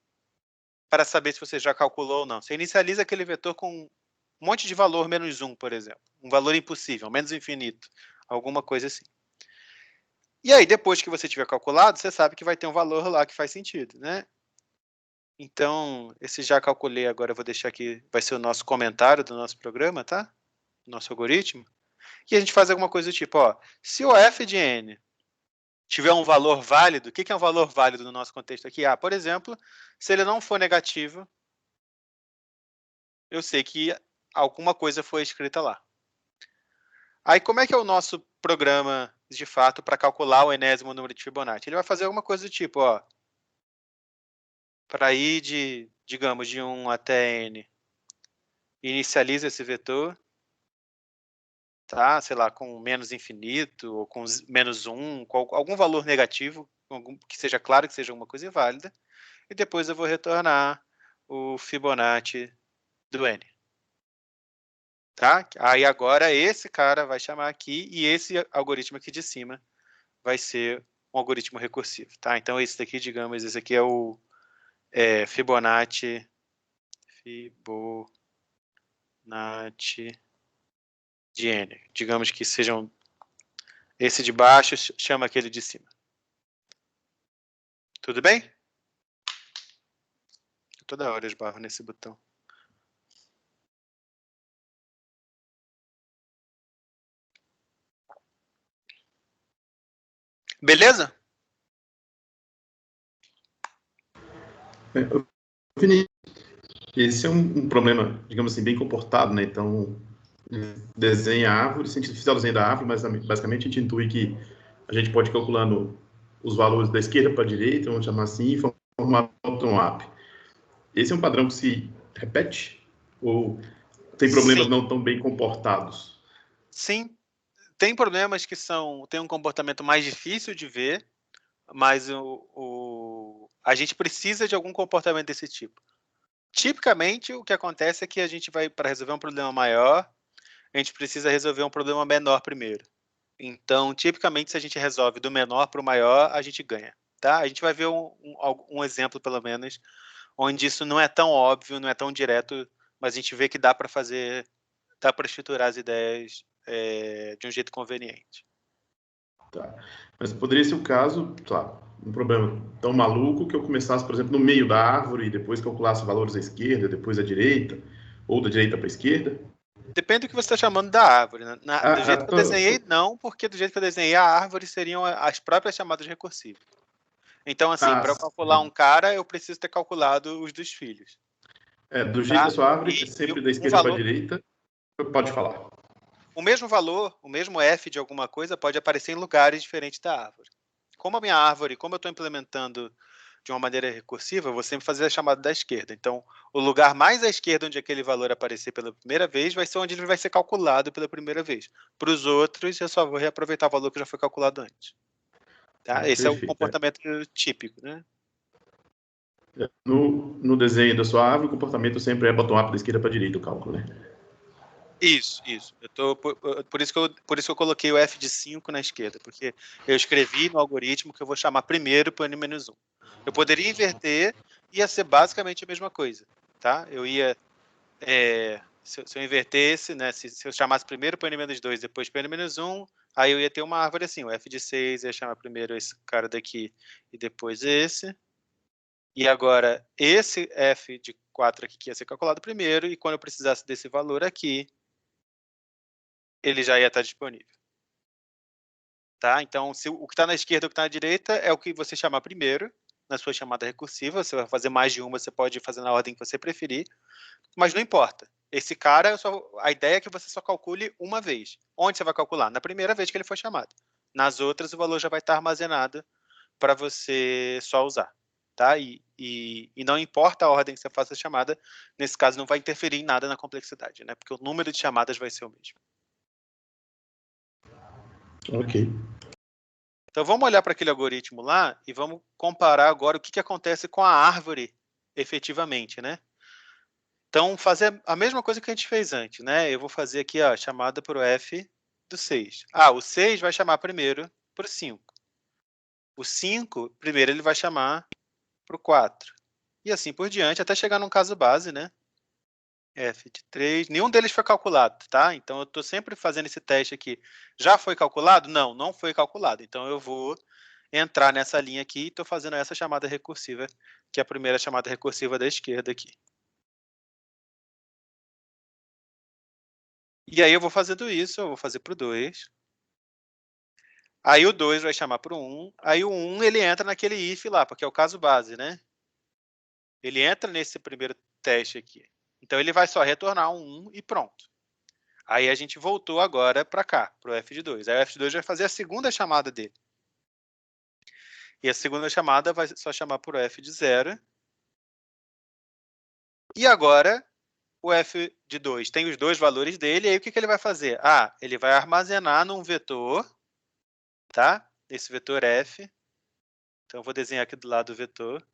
para saber se você já calculou ou não. Você inicializa aquele vetor com um monte de valor menos 1, por exemplo. Um valor impossível, menos infinito. Alguma coisa assim. E aí, depois que você tiver calculado, você sabe que vai ter um valor lá que faz sentido, né? Então, esse já calculei, agora eu vou deixar aqui, vai ser o nosso comentário do nosso programa, tá? Nosso algoritmo. E a gente faz alguma coisa do tipo, ó, se o f de n tiver um valor válido, o que é um valor válido no nosso contexto aqui? Ah, por exemplo, se ele não for negativo, eu sei que alguma coisa foi escrita lá. Aí, como é que é o nosso programa, de fato, para calcular o enésimo número de Fibonacci? Ele vai fazer alguma coisa do tipo, ó, para ir de, digamos, de 1 até n, inicializa esse vetor, tá? Sei lá, com menos infinito, ou com menos 1, com algum valor negativo, que seja claro que seja uma coisa inválida, e depois eu vou retornar o Fibonacci do n. Tá? Aí agora esse cara vai chamar aqui, e esse algoritmo aqui de cima vai ser um algoritmo recursivo. Tá? Então esse daqui, digamos, esse aqui é o Fibonacci de n. Digamos que sejam esse de baixo, chama aquele de cima. Tudo bem? Toda hora eu esbarro nesse botão. Beleza? Esse é um problema, digamos assim, bem comportado, né? Então, desenha a árvore, se a gente fizer o desenho da árvore, mas basicamente a gente intui que a gente pode ir calculando os valores da esquerda para a direita, vamos chamar assim, e formar bottom-up. Esse é um padrão que se repete? Ou tem problemas Sim. não tão bem comportados? Sim. Tem problemas que têm um comportamento mais difícil de ver, mas a gente precisa de algum comportamento desse tipo. Tipicamente, o que acontece é que a gente vai, para resolver um problema maior, a gente precisa resolver um problema menor primeiro. Então, tipicamente, se a gente resolve do menor para o maior, a gente ganha. Tá? A gente vai ver um exemplo, pelo menos, onde isso não é tão óbvio, não é tão direto, mas a gente vê que dá para fazer, dá para estruturar as ideias de um jeito conveniente. Tá. Mas poderia ser o caso, tá, um problema tão maluco que eu começasse, por exemplo, no meio da árvore e depois calculasse valores à esquerda, depois à direita, ou da direita para a esquerda? Depende do que você está chamando da árvore. Né? Do jeito que eu tô- desenhei, não, porque do jeito que eu desenhei a árvore seriam as próprias chamadas recursivas. Então, assim, para eu calcular um cara, eu preciso ter calculado os dos filhos. do jeito Tá? da sua árvore, é E sempre da um esquerda para a valor, direita. Pode falar. o mesmo valor, o mesmo f de alguma coisa pode aparecer em lugares diferentes da árvore. Como a minha árvore, como eu estou implementando de uma maneira recursiva, eu vou sempre fazer a chamada da esquerda. Então, o lugar mais à esquerda onde aquele valor aparecer pela primeira vez vai ser onde ele vai ser calculado pela primeira vez. Para os outros, eu só vou reaproveitar o valor que já foi calculado antes. Tá? Esse é o Perfeito. comportamento típico, né? No desenho da sua árvore, o comportamento sempre é bottom-up da esquerda para a direita, o cálculo, né? Isso. Por isso que eu coloquei o f de 5 na esquerda, porque eu escrevi no algoritmo que eu vou chamar primeiro para o n-1. Eu poderia inverter, ia ser basicamente a mesma coisa, tá? Eu ia, se eu invertesse, né, se eu chamasse primeiro para o n-2, depois para o n-1, aí eu ia ter uma árvore assim, o f de 6 ia chamar primeiro esse cara daqui e depois esse. E agora, esse f de 4 aqui que ia ser calculado primeiro, e quando eu precisasse desse valor aqui, ele já ia estar disponível. Tá? Então, se o que está na esquerda e o que está na direita é o que você chamar primeiro, na sua chamada recursiva. Você vai fazer mais de uma, você pode fazer na ordem que você preferir, mas não importa. Esse cara, a ideia é que você só calcule uma vez. Onde você vai calcular? Na primeira vez que ele foi chamado. Nas outras, o valor já vai estar armazenado para você só usar. Tá? E não importa a ordem que você faça a chamada, nesse caso não vai interferir em nada na complexidade, né? Porque o número de chamadas vai ser o mesmo. Ok. Então vamos olhar para aquele algoritmo lá e vamos comparar agora o que acontece com a árvore efetivamente, né? Então fazer a mesma coisa que a gente fez antes, né? Eu vou fazer aqui a chamada para o f do 6. O 6 vai chamar primeiro para o 5. O 5, primeiro ele vai chamar para o 4. E assim por diante, até chegar num caso base, né? F de 3. Nenhum deles foi calculado, tá? Então eu estou sempre fazendo esse teste aqui. Já foi calculado? Não, não foi calculado. Então eu vou entrar nessa linha aqui e estou fazendo essa chamada recursiva, que é a primeira chamada recursiva da esquerda aqui. E aí eu vou fazendo isso, eu vou fazer para o 2. Aí o 2 vai chamar para o 1. Aí o 1 ele entra naquele if lá, porque é o caso base, né? Ele entra nesse primeiro teste aqui. Então ele vai só retornar um 1 e pronto. Aí a gente voltou agora para cá, para o f de 2. Aí o f de 2 vai fazer a segunda chamada dele. E a segunda chamada vai só chamar por f de 0. E agora o f de 2 tem os dois valores dele, e aí o que ele vai fazer? Ele vai armazenar num vetor, tá? Esse vetor f. Então eu vou desenhar aqui do lado do vetor.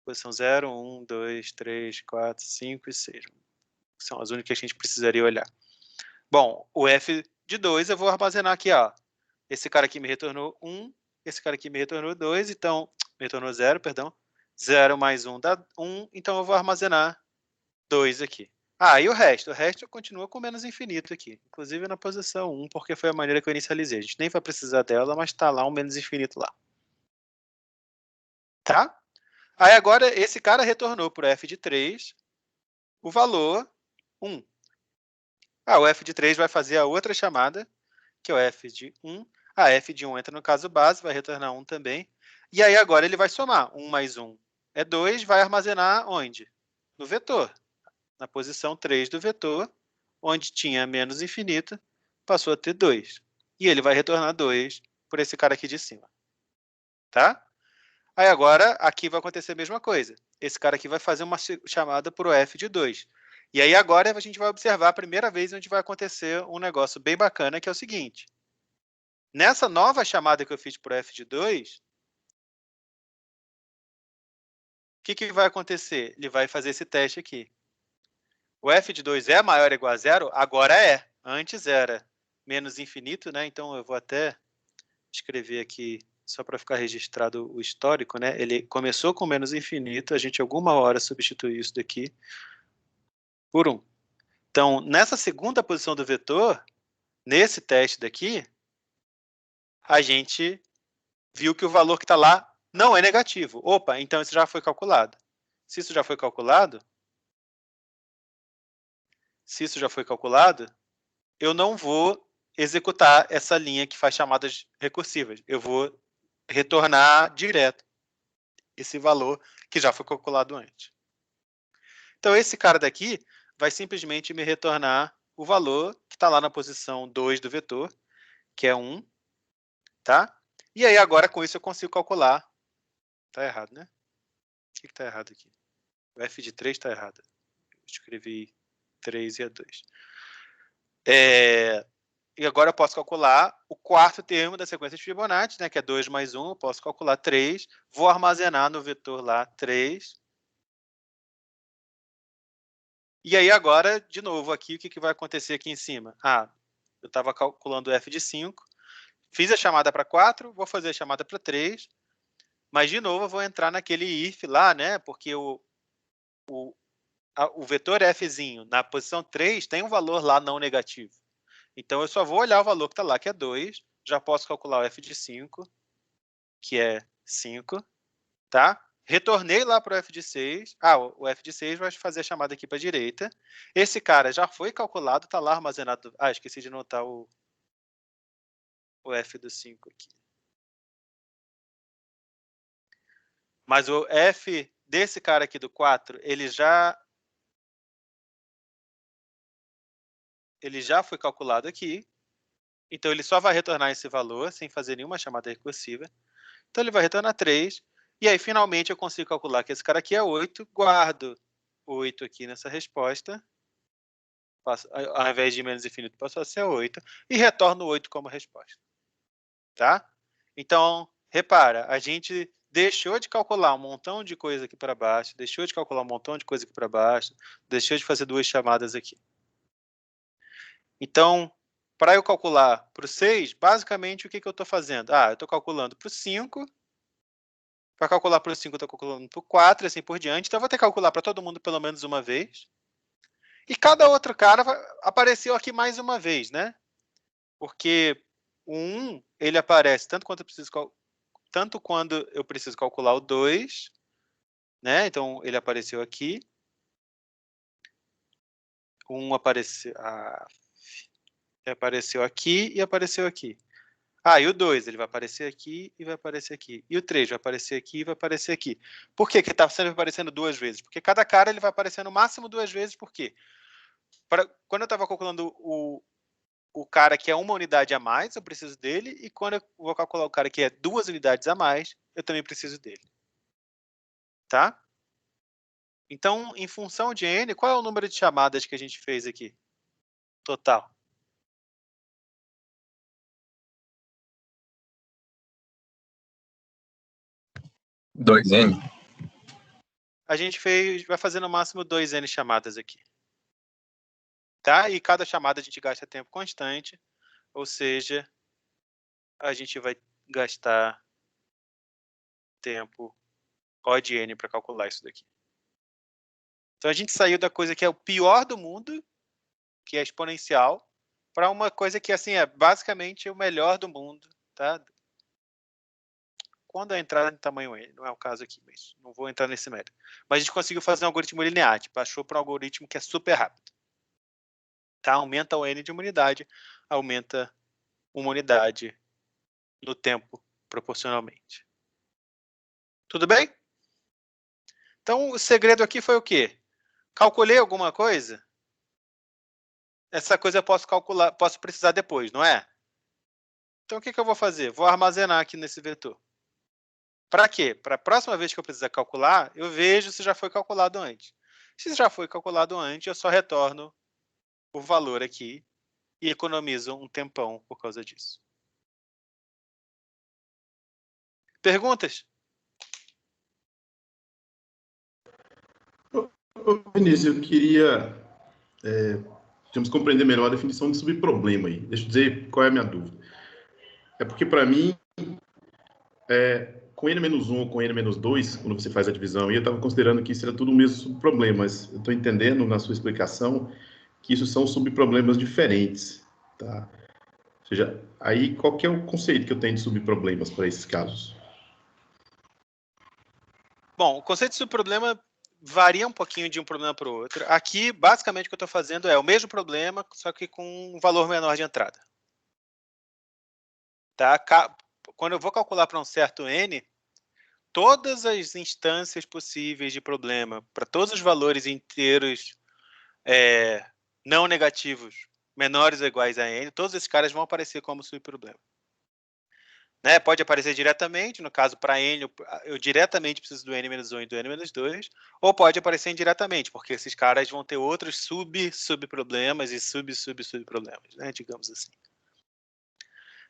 Posição 0, 1, 2, 3, 4, 5 e 6. São as únicas que a gente precisaria olhar. Bom, o f de 2 eu vou armazenar aqui, ó. Esse cara aqui me retornou 1, esse cara aqui me retornou 2, então, me retornou 0, perdão. 0 mais 1 dá 1, então eu vou armazenar 2 aqui. E o resto? O resto continua com menos infinito aqui, inclusive na posição 1, porque foi a maneira que eu inicializei. A gente nem vai precisar dela, mas está lá um menos infinito lá. Tá? Aí agora esse cara retornou para o f de 3 o valor 1. O f de 3 vai fazer a outra chamada, que é o f de 1. F de 1 entra no caso base, vai retornar 1 também. E aí agora ele vai somar. 1 mais 1 é 2, vai armazenar onde? No vetor. Na posição 3 do vetor, onde tinha menos infinito, passou a ter 2. E ele vai retornar 2 por esse cara aqui de cima. Tá? Aí agora, aqui vai acontecer a mesma coisa. Esse cara aqui vai fazer uma chamada para o f de 2. E aí agora a gente vai observar a primeira vez onde vai acontecer um negócio bem bacana, que é o seguinte. Nessa nova chamada que eu fiz para o f de 2, o que vai acontecer? Ele vai fazer esse teste aqui. O f de 2 é maior ou igual a 0? Agora é. Antes era menos infinito, né? Então eu vou até escrever aqui, só para ficar registrado o histórico, né? Ele começou com menos infinito, a gente alguma hora substitui isso daqui por 1. Então, nessa segunda posição do vetor, nesse teste daqui, a gente viu que o valor que está lá não é negativo. Opa, então isso já foi calculado. Se isso já foi calculado, se isso já foi calculado, eu não vou executar essa linha que faz chamadas recursivas. Eu vou retornar direto esse valor que já foi calculado antes. Então, esse cara daqui vai simplesmente me retornar o valor que está lá na posição 2 do vetor, que é 1, tá? E aí, agora, com isso, eu consigo calcular. Está errado, né? O que está errado aqui? O f de 3 está errado. Eu escrevi 3 e a 2. E agora eu posso calcular o quarto termo da sequência de Fibonacci, né, que é 2 mais 1, eu posso calcular 3, vou armazenar no vetor lá 3. E aí agora, de novo, aqui, o que vai acontecer aqui em cima? Eu estava calculando o f de 5, fiz a chamada para 4, vou fazer a chamada para 3, mas de novo eu vou entrar naquele if lá, né, porque o vetor fzinho na posição 3 tem um valor lá não negativo. Então, eu só vou olhar o valor que está lá, que é 2. Já posso calcular o f de 5, que é 5. Tá? Retornei lá para o f de 6. O f de 6 vai fazer a chamada aqui para a direita. Esse cara já foi calculado, está lá armazenado. Esqueci de anotar o f do 5 aqui. Mas o f desse cara aqui do 4, ele já foi calculado aqui. Então, ele só vai retornar esse valor sem fazer nenhuma chamada recursiva. Então, ele vai retornar 3. E aí, finalmente, eu consigo calcular que esse cara aqui é 8. Guardo 8 aqui nessa resposta. Ao invés de menos infinito, passou a ser 8. E retorno 8 como resposta. Tá? Então, repara, a gente deixou de calcular um montão de coisa aqui para baixo, deixou de calcular um montão de coisa aqui para baixo, deixou de fazer duas chamadas aqui. Então, para eu calcular para o 6, basicamente, o que eu estou fazendo? Eu estou calculando para o 5. Para calcular para o 5, eu estou calculando para o 4 e assim por diante. Então, eu vou ter que calcular para todo mundo pelo menos uma vez. E cada outro cara apareceu aqui mais uma vez, né? Porque o 1, ele aparece tanto quando eu preciso calcular o 2, né? Então, ele apareceu aqui. O 1 apareceu aqui e apareceu aqui. E o 2, ele vai aparecer aqui e vai aparecer aqui. E o 3 vai aparecer aqui e vai aparecer aqui. Por que está sempre aparecendo duas vezes? Porque cada cara ele vai aparecer no máximo duas vezes. Por quê? Quando eu estava calculando o cara que é uma unidade a mais, eu preciso dele. E quando eu vou calcular o cara que é 2 unidades a mais, eu também preciso dele. Tá? Então, em função de n, qual é o número de chamadas que a gente fez aqui? Total. (2n). A gente vai fazer no máximo 2n chamadas aqui. Tá? E cada chamada a gente gasta tempo constante, ou seja, a gente vai gastar tempo O de n para calcular isso daqui. Então, a gente saiu da coisa que é o pior do mundo, que é exponencial, para uma coisa que assim, é basicamente o melhor do mundo. Tá? Quando a entrada em tamanho n, não é o caso aqui, mas não vou entrar nesse mérito. Mas a gente conseguiu fazer um algoritmo linear, passou para um algoritmo que é super rápido. Tá? Aumenta o n de uma unidade, aumenta uma unidade no tempo proporcionalmente. Tudo bem? Então, o segredo aqui foi o quê? Calculei alguma coisa? Essa coisa eu posso precisar depois, não é? Então, o que eu vou fazer? Vou armazenar aqui nesse vetor. Para quê? Para a próxima vez que eu precisar calcular, eu vejo se já foi calculado antes. Se já foi calculado antes, eu só retorno o valor aqui e economizo um tempão por causa disso. Perguntas? Vinícius, eu queria compreender melhor a definição de subproblema aí. Deixa eu dizer qual é a minha dúvida. É porque, para mim, com n-1 ou com n-2, quando você faz a divisão, eu estava considerando que isso era tudo o mesmo subproblema, mas eu estou entendendo na sua explicação que isso são subproblemas diferentes. Tá? Ou seja, aí qual que é o conceito que eu tenho de subproblemas para esses casos? Bom, o conceito de subproblema, varia um pouquinho de um problema para o outro. Aqui, basicamente, o que eu estou fazendo é o mesmo problema, só que com um valor menor de entrada. Tá? Quando eu vou calcular para um certo n, todas as instâncias possíveis de problema, para todos os valores inteiros não negativos, menores ou iguais a n, todos esses caras vão aparecer como subproblema. Né? Pode aparecer diretamente, no caso, para n, eu diretamente preciso do n-1 e do n-2, ou pode aparecer indiretamente, porque esses caras vão ter outros subproblemas e subproblemas, né? Digamos assim.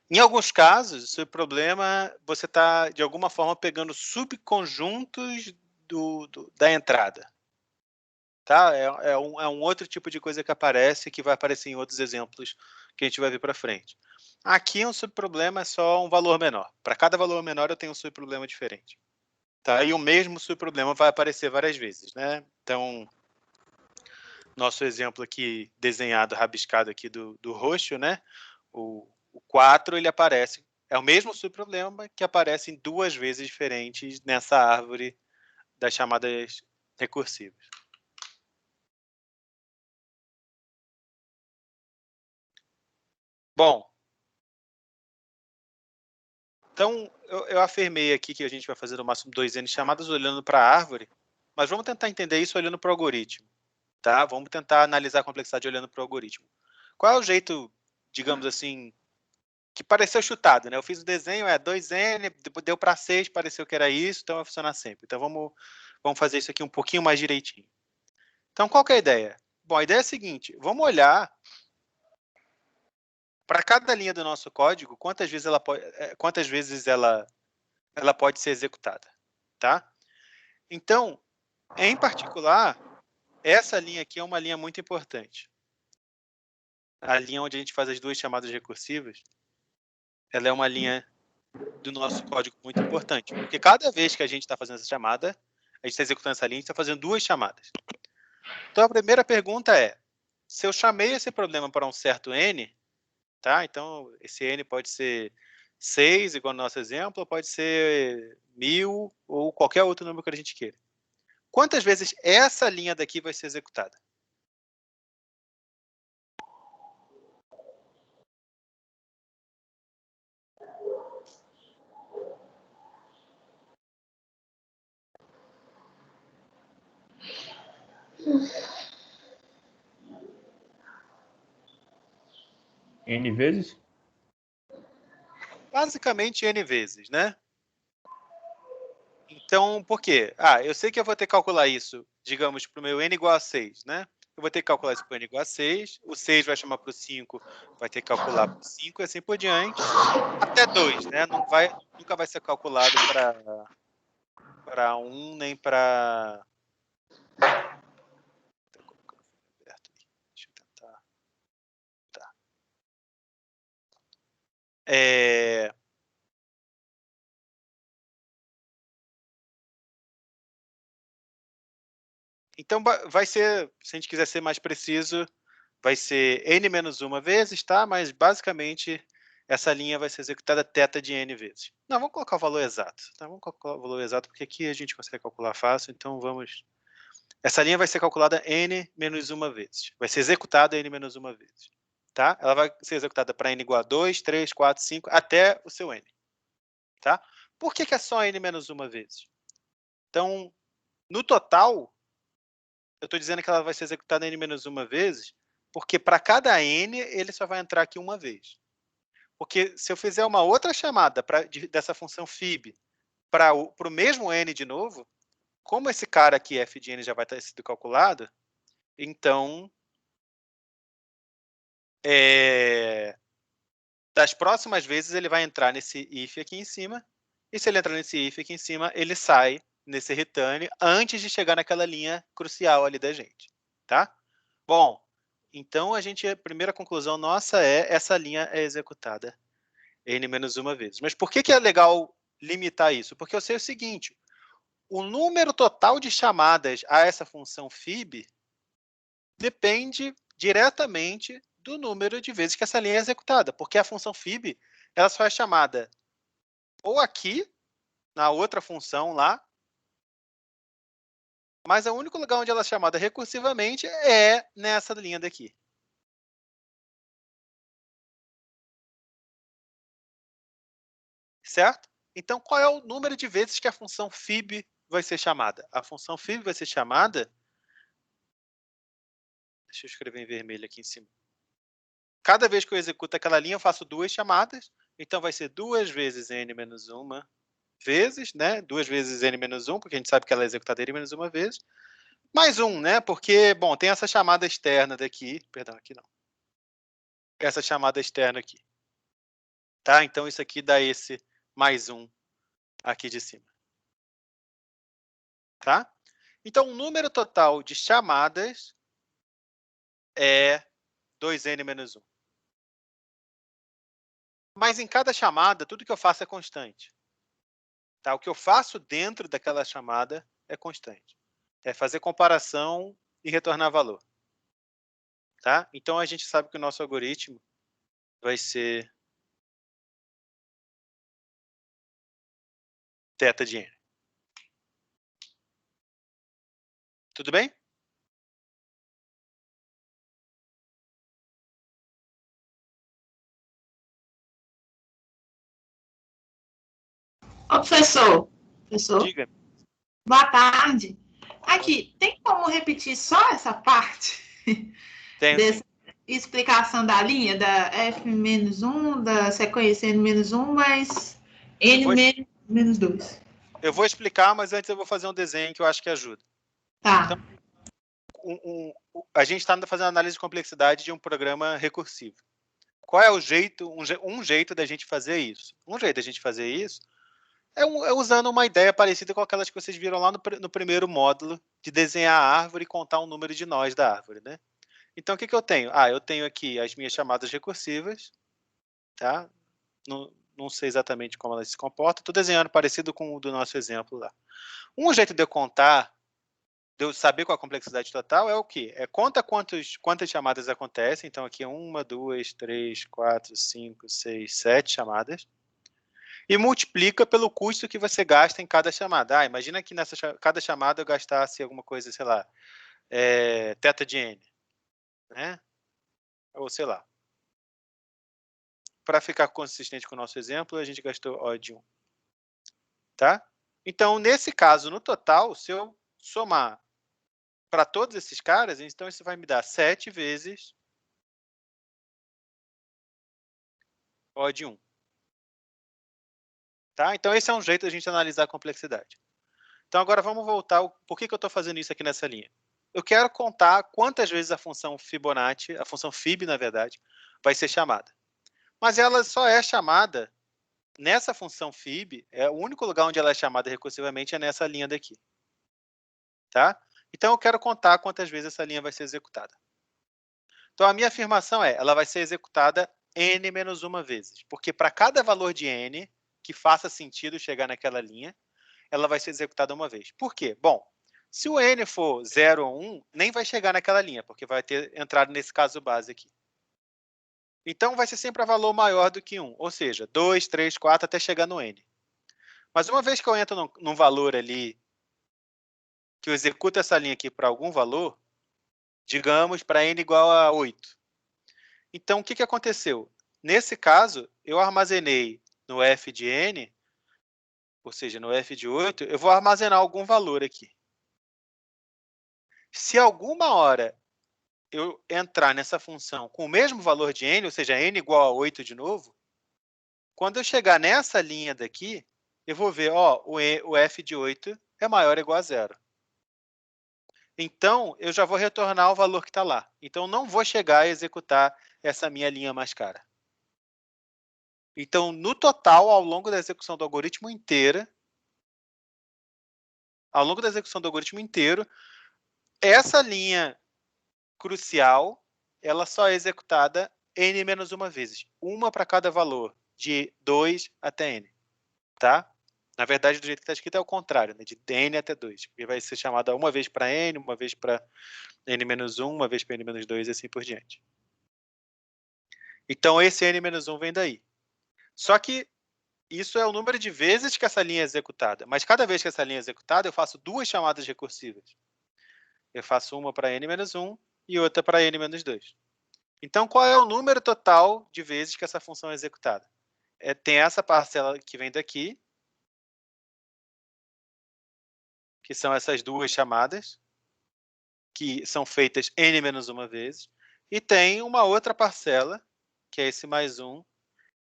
Em alguns casos, o subproblema, você está, de alguma forma, pegando subconjuntos da entrada. Tá? É um outro tipo de coisa que aparece, que vai aparecer em outros exemplos que a gente vai ver para frente. Aqui, um subproblema é só um valor menor. Para cada valor menor, eu tenho um subproblema diferente. Tá? E o mesmo subproblema vai aparecer várias vezes. Né? Então, nosso exemplo aqui, desenhado, rabiscado aqui do roxo, né? O 4, ele aparece, é o mesmo subproblema que aparece em 2 vezes diferentes nessa árvore das chamadas recursivas. Bom, então eu afirmei aqui que a gente vai fazer no máximo 2n chamadas olhando para a árvore, mas vamos tentar entender isso olhando para o algoritmo. Tá? Vamos tentar analisar a complexidade olhando para o algoritmo. Qual é o jeito, digamos assim, que pareceu chutado, né? Eu fiz o desenho, 2n, deu para 6, pareceu que era isso, então vai funcionar sempre. Então vamos fazer isso aqui um pouquinho mais direitinho. Então, qual que é a ideia? Bom, a ideia é a seguinte, vamos olhar para cada linha do nosso código, quantas vezes ela pode ser executada, tá? Então, em particular, essa linha aqui é uma linha muito importante. A linha onde a gente faz as 2 chamadas recursivas, ela é uma linha do nosso código muito importante, porque cada vez que a gente está fazendo essa chamada, a gente está executando essa linha, a gente está fazendo 2 chamadas. Então, a primeira pergunta é, se eu chamei esse problema para um certo n, tá? Então, esse n pode ser 6, igual no nosso exemplo, ou pode ser 1000, ou qualquer outro número que a gente queira. Quantas vezes essa linha daqui vai ser executada? N vezes? Basicamente n vezes, né? Então, por quê? Eu sei que eu vou ter que calcular isso, digamos, para o meu n igual a 6, né? Eu vou ter que calcular isso para o n igual a 6, o 6 vai chamar para o 5, vai ter que calcular para o 5 e assim por diante, até 2, né? Nunca vai ser calculado para 1 nem para... Deixa eu tentar... Tá. Então, vai ser, se a gente quiser ser mais preciso, vai ser n-1 vezes, tá? Mas, basicamente, essa linha vai ser executada θ de n vezes. Não, vamos colocar o valor exato. Tá? Vamos colocar o valor exato, porque aqui a gente consegue calcular fácil, então vamos... Essa linha vai ser calculada n-1 vezes. Vai ser executada n-1 vezes. Tá? Ela vai ser executada para n igual a 2, 3, 4, 5, até o seu n. Tá? Por que é só n-1 vezes? Então, no total, eu estou dizendo que ela vai ser executada n-1 vezes, porque para cada n, ele só vai entrar aqui uma vez. Porque se eu fizer uma outra chamada dessa função fib para o mesmo n de novo, como esse cara aqui, f de n, já vai ter sido calculado, então, das próximas vezes, ele vai entrar nesse if aqui em cima, e se ele entrar nesse if aqui em cima, ele sai nesse return antes de chegar naquela linha crucial ali da gente. Tá? Bom, então a primeira conclusão nossa é essa linha é executada n-1 vezes. Mas por que é legal limitar isso? Porque eu sei o seguinte, o número total de chamadas a essa função fib depende diretamente do número de vezes que essa linha é executada, porque a função fib ela só é chamada ou aqui, na outra função lá, Mas o único lugar onde ela é chamada recursivamente é nessa linha daqui. Certo? Então, qual é o número de vezes que a função fib vai ser chamada? A função fib vai ser chamada... Deixa eu escrever em vermelho aqui em cima. Cada vez que eu executo aquela linha, eu faço 2 chamadas. Então, vai ser 2 vezes n menos 1 vezes, né? 2 vezes n menos 1, porque a gente sabe que ela é executada n menos 1 vez. Mais 1, né? Porque, bom, tem essa chamada externa daqui. Perdão, aqui não. Essa chamada externa aqui. Tá? Então, isso aqui dá esse mais 1 aqui de cima. Tá? Então, o número total de chamadas é 2n menos 1. Mas em cada chamada, tudo que eu faço é constante. Tá? O que eu faço dentro daquela chamada é constante. É fazer comparação e retornar valor. Tá? Então, a gente sabe que o nosso algoritmo vai ser θ de n. Tudo bem? Ô, professor, Diga. boa tarde. Aqui, tem como repetir só essa parte Tenho dessa sim. explicação da linha, da f-1, da sequência n-1, mais n-2? Eu vou explicar, mas antes eu vou fazer um desenho que eu acho que ajuda. Tá. Então, a gente está fazendo análise de complexidade de um programa recursivo. Qual é o jeito, um jeito da gente fazer isso? Um jeito da gente fazer isso é usando uma ideia parecida com aquelas que vocês viram lá no primeiro módulo, de desenhar a árvore e contar um número de nós da árvore, né? Então, o que eu tenho? Eu tenho aqui as minhas chamadas recursivas, tá? Não sei exatamente como elas se comportam, estou desenhando parecido com o do nosso exemplo lá. Um jeito de eu contar, de eu saber qual a complexidade total, é o quê? Conta quantas chamadas acontecem. Então, aqui é 1, 2, 3, 4, 5, 6, 7 chamadas. E multiplica pelo custo que você gasta em cada chamada. Imagina que cada chamada eu gastasse alguma coisa, sei lá, θ de n. Né? Ou sei lá. Para ficar consistente com o nosso exemplo, a gente gastou O de 1. Tá? Então, nesse caso, no total, se eu somar para todos esses caras, então isso vai me dar 7 vezes O de 1. Tá? Então, esse é um jeito de a gente analisar a complexidade. Então, agora vamos voltar. Por que eu estou fazendo isso aqui nessa linha? Eu quero contar quantas vezes a função Fibonacci, a função Fib, na verdade, vai ser chamada. Mas ela só é chamada nessa função Fib, o único lugar onde ela é chamada recursivamente é nessa linha daqui. Tá? Então, eu quero contar quantas vezes essa linha vai ser executada. Então, a minha afirmação ela vai ser executada n menos 1 vezes. Porque para cada valor de n que faça sentido chegar naquela linha, ela vai ser executada uma vez. Por quê? Bom, se o n for 0 ou 1, nem vai chegar naquela linha, porque vai ter entrado nesse caso base aqui. Então, vai ser sempre a valor maior do que 1, ou seja, 2, 3, 4, até chegar no n. Mas uma vez que eu entro num valor ali, que eu executo essa linha aqui para algum valor, digamos, para n igual a 8. Então, o que aconteceu? Nesse caso, eu armazenei no f de n, ou seja, no f de 8, eu vou armazenar algum valor aqui. Se alguma hora eu entrar nessa função com o mesmo valor de n, ou seja, n igual a 8 de novo, quando eu chegar nessa linha daqui, eu vou ver, o f de 8 é maior ou igual a 0. Então, eu já vou retornar o valor que está lá. Então, não vou chegar a executar essa minha linha mais cara. Então, no total, ao longo da execução do algoritmo inteiro, essa linha crucial, ela só é executada n menos 1 vezes. Uma para cada valor, de 2 até n. Tá? Na verdade, do jeito que está escrito é o contrário, né? De n até 2. Porque vai ser chamada uma vez para n, uma vez para n menos 1, uma vez para n menos 2 e assim por diante. Então, esse n menos 1 vem daí. Só que isso é o número de vezes que essa linha é executada. Mas cada vez que essa linha é executada, eu faço 2 chamadas recursivas. Eu faço uma para n-1 e outra para n-2. Então, qual é o número total de vezes que essa função é executada? Tem essa parcela que vem daqui, que são essas duas chamadas, que são feitas n-1 vezes, e tem uma outra parcela, que é esse mais 1,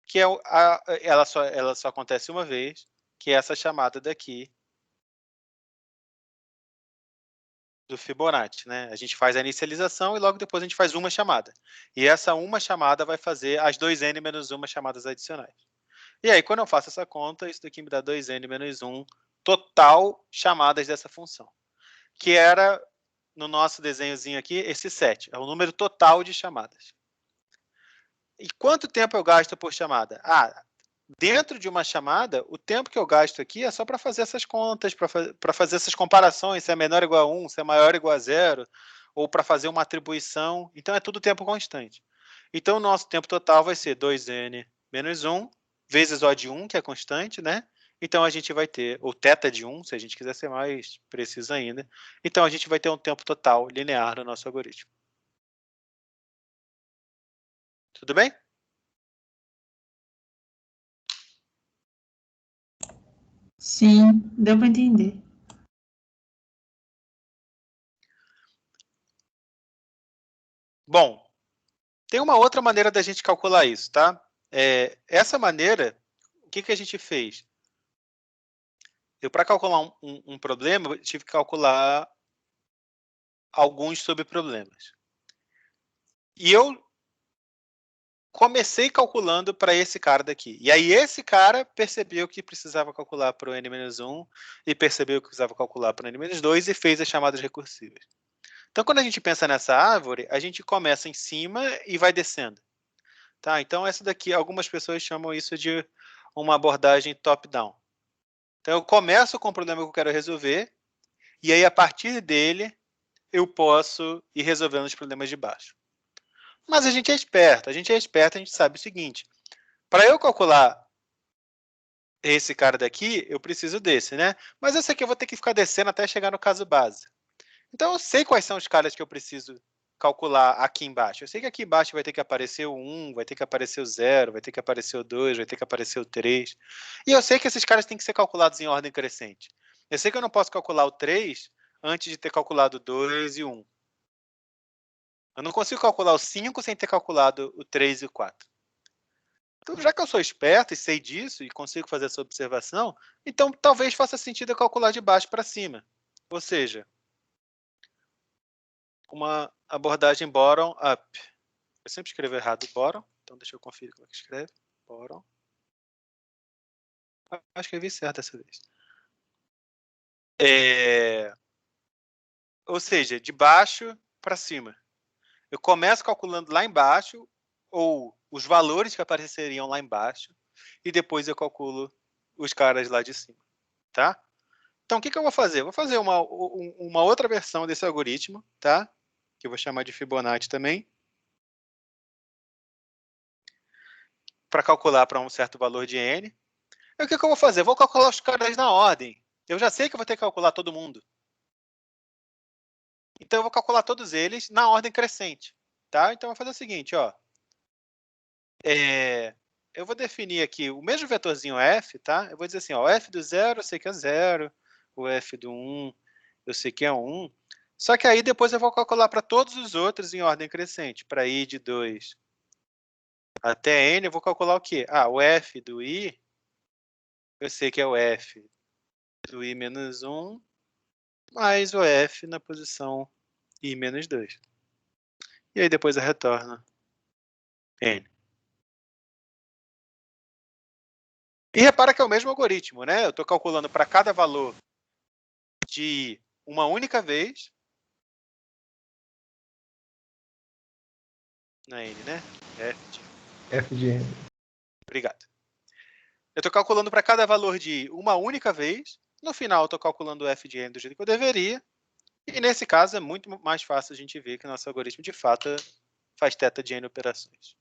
que ela só acontece uma vez, que é essa chamada daqui do Fibonacci, né? A gente faz a inicialização e logo depois a gente faz uma chamada. E essa uma chamada vai fazer as 2n menos uma chamadas adicionais. E aí, quando eu faço essa conta, isso daqui me dá 2n menos 1 total chamadas dessa função. Que era, no nosso desenhozinho aqui, esse 7. É o número total de chamadas. E quanto tempo eu gasto por chamada? Dentro de uma chamada, o tempo que eu gasto aqui é só para fazer essas contas, para fazer essas comparações, se é menor ou igual a 1, se é maior ou igual a 0, ou para fazer uma atribuição. Então, é tudo tempo constante. Então, o nosso tempo total vai ser 2n menos 1, vezes O de 1, que é constante, né? Então, a gente vai ter, ou θ de 1, se a gente quiser ser mais preciso ainda. Então, a gente vai ter um tempo total linear no nosso algoritmo. Tudo bem? Sim, deu para entender. Bom, tem uma outra maneira da gente calcular isso, tá? Essa maneira, o que a gente fez? Eu, para calcular um problema, eu tive que calcular alguns subproblemas. E eu comecei calculando para esse cara daqui. E aí esse cara percebeu que precisava calcular para o n-1 e percebeu que precisava calcular para o n-2 e fez as chamadas recursivas. Então, quando a gente pensa nessa árvore, a gente começa em cima e vai descendo. Tá? Então, essa daqui, algumas pessoas chamam isso de uma abordagem top-down. Então, eu começo com o problema que eu quero resolver, e aí, a partir dele, eu posso ir resolvendo os problemas de baixo. Mas a gente é esperto, a gente sabe o seguinte, para eu calcular esse cara daqui, eu preciso desse, né? Mas esse aqui eu vou ter que ficar descendo até chegar no caso base. Então, eu sei quais são os caras que eu preciso calcular aqui embaixo. Eu sei que aqui embaixo vai ter que aparecer o 1, vai ter que aparecer o 0, vai ter que aparecer o 2, vai ter que aparecer o 3. E eu sei que esses caras têm que ser calculados em ordem crescente. Eu sei que eu não posso calcular o 3 antes de ter calculado o 2 e o 1. Eu não consigo calcular o 5 sem ter calculado o 3 e o 4. Então, já que eu sou esperto e sei disso e consigo fazer essa observação, então talvez faça sentido eu calcular de baixo para cima. Ou seja, uma abordagem bottom-up. Eu sempre escrevo errado bottom, então deixa eu conferir como é que escreve. Bottom. Acho que escrevi certo dessa vez. Ou seja, de baixo para cima. Eu começo calculando lá embaixo, ou os valores que apareceriam lá embaixo, e depois eu calculo os caras lá de cima. Tá? Então, o que eu vou fazer? Eu vou fazer uma outra versão desse algoritmo, tá? Que eu vou chamar de Fibonacci também, para calcular para um certo valor de n. E o que eu vou fazer? Eu vou calcular os caras na ordem. Eu já sei que eu vou ter que calcular todo mundo. Então, eu vou calcular todos eles na ordem crescente. Tá? Então, eu vou fazer o seguinte, ó. Eu vou definir aqui o mesmo vetorzinho f, tá? Eu vou dizer assim, ó, o f do 0 eu sei que é 0, o f do 1 eu sei que é 1. Só que aí depois eu vou calcular para todos os outros em ordem crescente. Para i de 2 até n, eu vou calcular o quê? O f do i, eu sei que é o f do i menos 1, mais o f na posição i menos 2. E aí depois eu retorno n. E repara que é o mesmo algoritmo, né? Eu estou calculando para cada valor de uma única vez. Não é n, né? F de n. Obrigado. Eu estou calculando para cada valor de uma única vez. No final, eu estou calculando o f de n do jeito que eu deveria. E nesse caso, é muito mais fácil a gente ver que o nosso algoritmo, de fato, faz θ de n operações.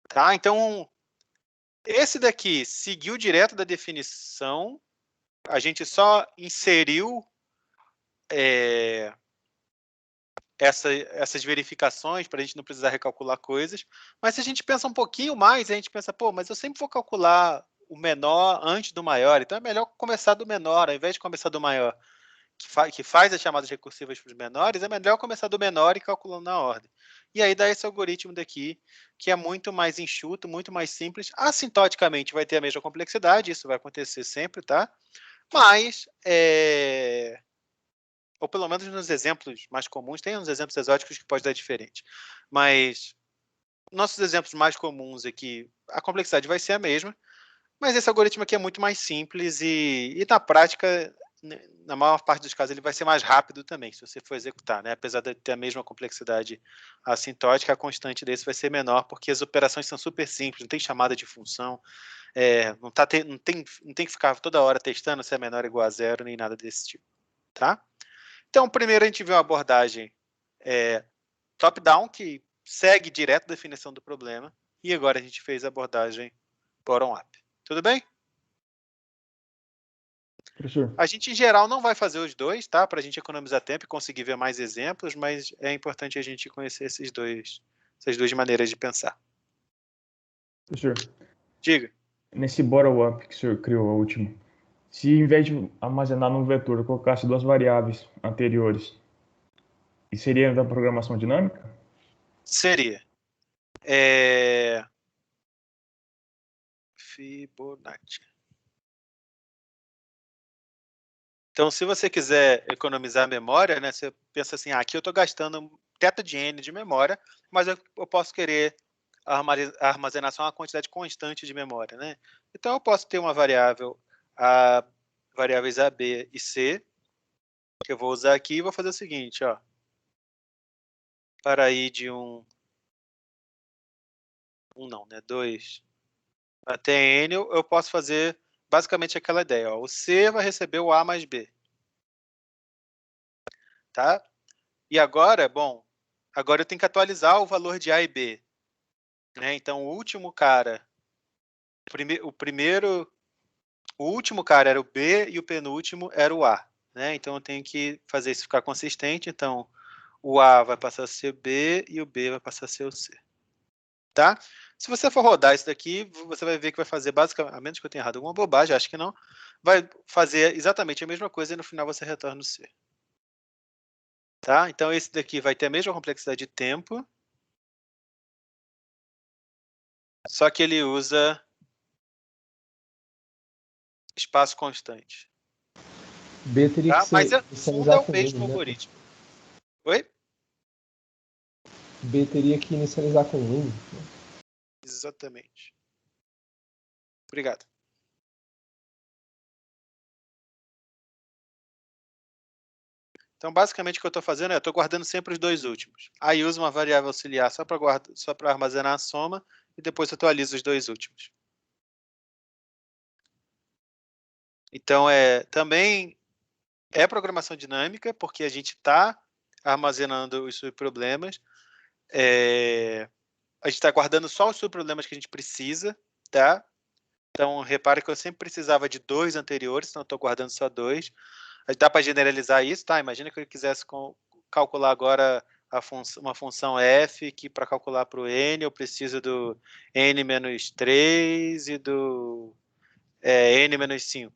Tá? Então, esse daqui seguiu direto da definição. A gente só inseriu essas verificações para a gente não precisar recalcular coisas. Mas se a gente pensa um pouquinho mais, a gente pensa, pô, mas eu sempre vou calcular o menor antes do maior, então é melhor começar do menor, ao invés de começar do maior, que faz as chamadas recursivas para os menores, é melhor começar do menor e calculando na ordem. E aí dá esse algoritmo daqui, que é muito mais enxuto, muito mais simples. Assintoticamente vai ter a mesma complexidade, isso vai acontecer sempre, tá? Mas, ou pelo menos nos exemplos mais comuns, tem uns exemplos exóticos que pode dar diferente. Mas nossos exemplos mais comuns aqui, a complexidade vai ser a mesma, mas esse algoritmo aqui é muito mais simples e na prática, na maior parte dos casos, ele vai ser mais rápido também, se você for executar, né? Apesar de ter a mesma complexidade assintótica, a constante desse vai ser menor, porque as operações são super simples, não tem chamada de função, não tem que ficar toda hora testando se é menor ou igual a zero, nem nada desse tipo, tá? Então, primeiro a gente viu uma abordagem top-down, que segue direto a definição do problema, e agora a gente fez a abordagem bottom-up. Tudo bem? Professor, A gente, em geral, não vai fazer os dois, tá? Para a gente economizar tempo e conseguir ver mais exemplos, mas é importante a gente conhecer essas duas maneiras de pensar. professor, Diga. nesse bottom-up que o senhor criou, o último, se em vez de armazenar num vetor, eu colocasse duas variáveis anteriores, isso seria da programação dinâmica? Seria. Fibonacci. Então, se você quiser economizar memória, né, você pensa assim, aqui eu estou gastando θ de n de memória, mas eu posso querer armazenar só uma quantidade constante de memória, né? Então, eu posso ter uma variável, variáveis A, B e C, que eu vou usar aqui e vou fazer o seguinte, ó. Para ir de 2 até n, eu posso fazer basicamente aquela ideia, ó. O C vai receber o A mais B. Tá? E agora, bom, agora eu tenho que atualizar o valor de A e B. Né? Então, o último cara, o último cara era o B e o penúltimo era o A. Né? Então, eu tenho que fazer isso ficar consistente. Então, o A vai passar a ser o B e o B vai passar a ser o C. Tá? Se você for rodar isso daqui, você vai ver que vai fazer basicamente, a menos que eu tenha errado alguma bobagem, acho que não, vai fazer exatamente a mesma coisa e no final você retorna o C. Tá? Então, esse daqui vai ter a mesma complexidade de tempo, só que ele usa espaço constante. B teria Tá? que ser Mas no fundo é o com mesmo Windows, né? algoritmo. Oi? B teria que inicializar com Windows. Exatamente. Obrigado. Então, basicamente, o que eu estou fazendo é, eu estou guardando sempre os dois últimos. Aí uso uma variável auxiliar só para armazenar a soma e depois atualizo os dois últimos. Então, também é programação dinâmica, porque a gente está armazenando os subproblemas. A gente está guardando só os subproblemas que a gente precisa, tá? Então, repare que eu sempre precisava de 2 anteriores, então eu estou guardando só 2. Dá para generalizar isso, tá? Imagina que eu quisesse calcular agora uma função f, que para calcular para o n eu preciso do n-3 e do n-5.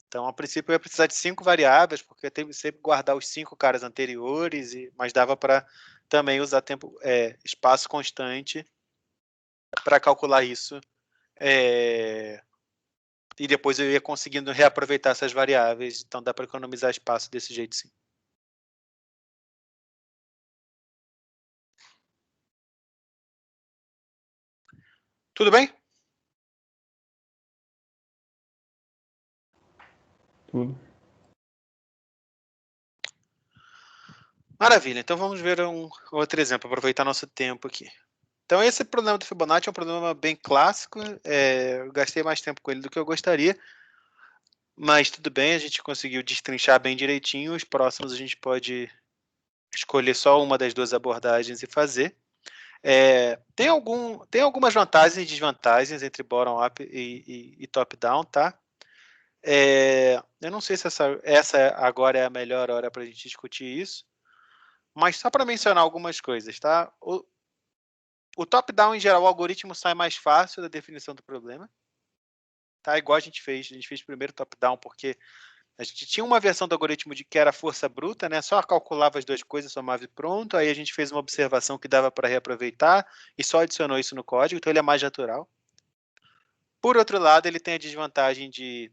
Então, a princípio, eu ia precisar de 5 variáveis, porque eu tenho que sempre guardar os 5 caras anteriores, mas dava para também usar espaço constante para calcular isso. E depois eu ia conseguindo reaproveitar essas variáveis, então dá para economizar espaço desse jeito, sim. Tudo bem? Tudo. Maravilha, então vamos ver um outro exemplo, aproveitar nosso tempo aqui. Então esse problema do Fibonacci é um problema bem clássico, eu gastei mais tempo com ele do que eu gostaria, mas tudo bem, a gente conseguiu destrinchar bem direitinho, os próximos a gente pode escolher só uma das duas abordagens e fazer. Tem algumas vantagens e desvantagens entre bottom-up e top-down, tá? Eu não sei se essa agora é a melhor hora para a gente discutir isso, Mas só para mencionar algumas coisas, tá? O top-down, em geral, o algoritmo sai mais fácil da definição do problema. Tá? Igual a gente fez primeiro top-down, porque a gente tinha uma versão do algoritmo de que era força bruta, né? Só calculava as duas coisas, somava e pronto. Aí a gente fez uma observação que dava para reaproveitar e só adicionou isso no código, então ele é mais natural. Por outro lado, ele tem a desvantagem de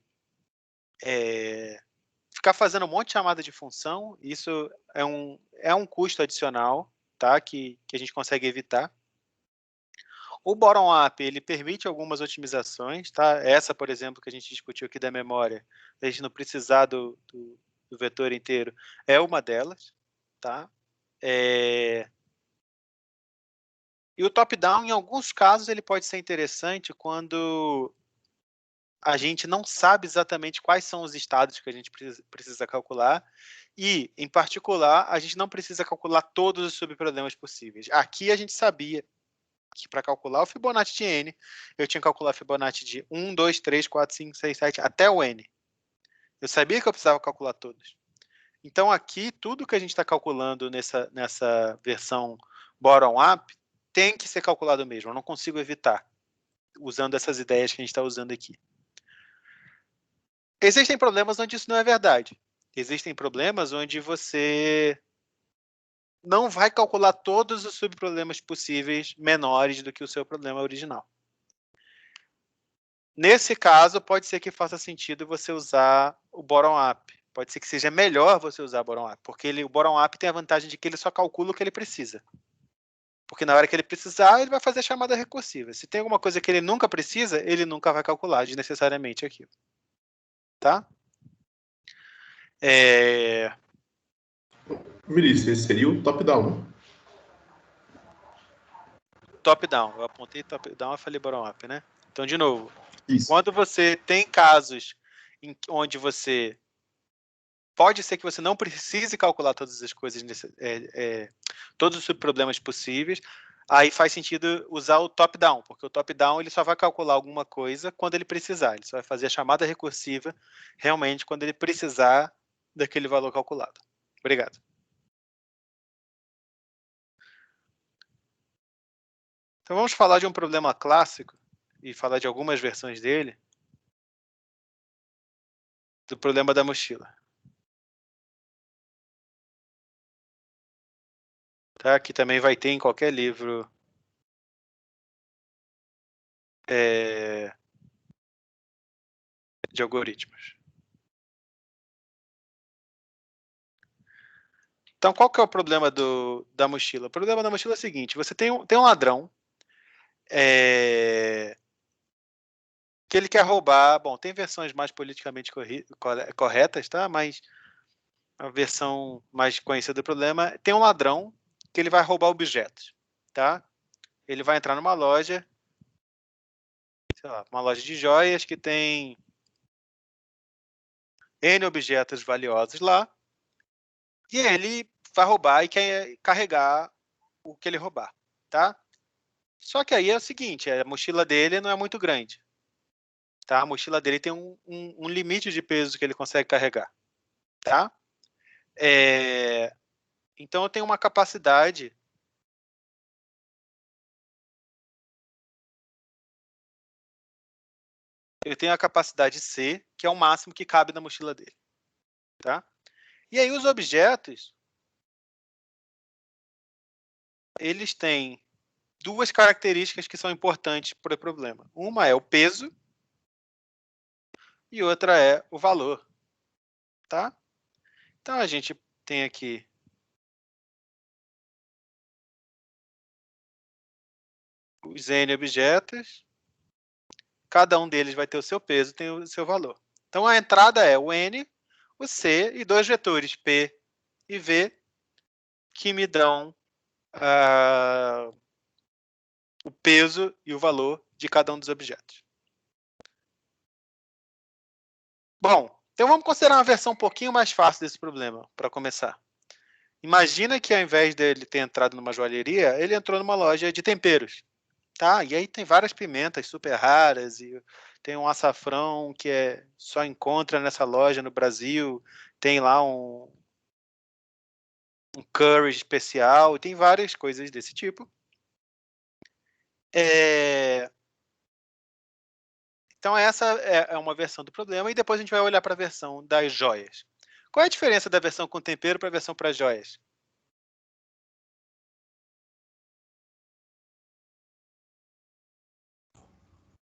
ficar fazendo um monte de chamada de função. Isso é um custo adicional, tá? Que a gente consegue evitar. O bottom-up, ele permite algumas otimizações, tá? Essa, por exemplo, que a gente discutiu aqui da memória, a gente não precisar do vetor inteiro, é uma delas, tá? E o top-down, em alguns casos, ele pode ser interessante quando a gente não sabe exatamente quais são os estados que a gente precisa calcular e, em particular, a gente não precisa calcular todos os subproblemas possíveis. Aqui a gente sabia que para calcular o Fibonacci de N, eu tinha que calcular o Fibonacci de 1, 2, 3, 4, 5, 6, 7, até o N. Eu sabia que eu precisava calcular todos. Então, aqui, tudo que a gente está calculando nessa versão bottom-up tem que ser calculado mesmo. Eu não consigo evitar, usando essas ideias que a gente está usando aqui. Existem problemas onde isso não é verdade. Existem problemas onde você não vai calcular todos os subproblemas possíveis menores do que o seu problema original. Nesse caso, pode ser que faça sentido você usar o bottom-up. Pode ser que seja melhor você usar o bottom-up, porque o bottom-up tem a vantagem de que ele só calcula o que ele precisa. Porque na hora que ele precisar, ele vai fazer a chamada recursiva. Se tem alguma coisa que ele nunca precisa, ele nunca vai calcular desnecessariamente aquilo. Tá? Vinícius, esse seria o top-down, né? Top-down. Eu apontei top-down e falei bottom-up, né? Então, de novo, Isso. quando você tem casos onde você... Pode ser que você não precise calcular todas as coisas, todos os subproblemas possíveis, aí faz sentido usar o top-down, porque o top-down ele só vai calcular alguma coisa quando ele precisar, ele só vai fazer a chamada recursiva realmente quando ele precisar daquele valor calculado. Obrigado. Então vamos falar de um problema clássico e falar de algumas versões dele, do problema da mochila. Tá? Que também vai ter em qualquer livro de algoritmos. Então, qual que é o problema da mochila? O problema da mochila é o seguinte, você tem um ladrão que ele quer roubar, bom, tem versões mais politicamente corretas, tá? Mas a versão mais conhecida do problema, tem um ladrão que ele vai roubar objetos, tá? Ele vai entrar numa loja, sei lá, uma loja de joias que tem N objetos valiosos lá, e ele vai roubar e quer carregar o que ele roubar, tá? Só que aí é o seguinte, a mochila dele não é muito grande, tá? A mochila dele tem um limite de peso que ele consegue carregar, tá? Então eu tenho uma capacidade C, que é o máximo que cabe na mochila dele, tá? E aí os objetos, eles têm duas características que são importantes para o problema. Uma é o peso e outra é o valor, tá? Então a gente tem aqui os N objetos, cada um deles vai ter o seu peso, tem o seu valor. Então a entrada é o N, o C e dois vetores, P e V, que me dão o peso e o valor de cada um dos objetos. Bom, então vamos considerar uma versão um pouquinho mais fácil desse problema, para começar. Imagina que ao invés dele ter entrado numa joalheria, ele entrou numa loja de temperos. Tá? E aí tem várias pimentas super raras, e tem um açafrão que só encontra nessa loja no Brasil, tem lá um curry especial, tem várias coisas desse tipo. Então, essa é uma versão do problema, e depois a gente vai olhar para a versão das joias. Qual é a diferença da versão com tempero para a versão para joias?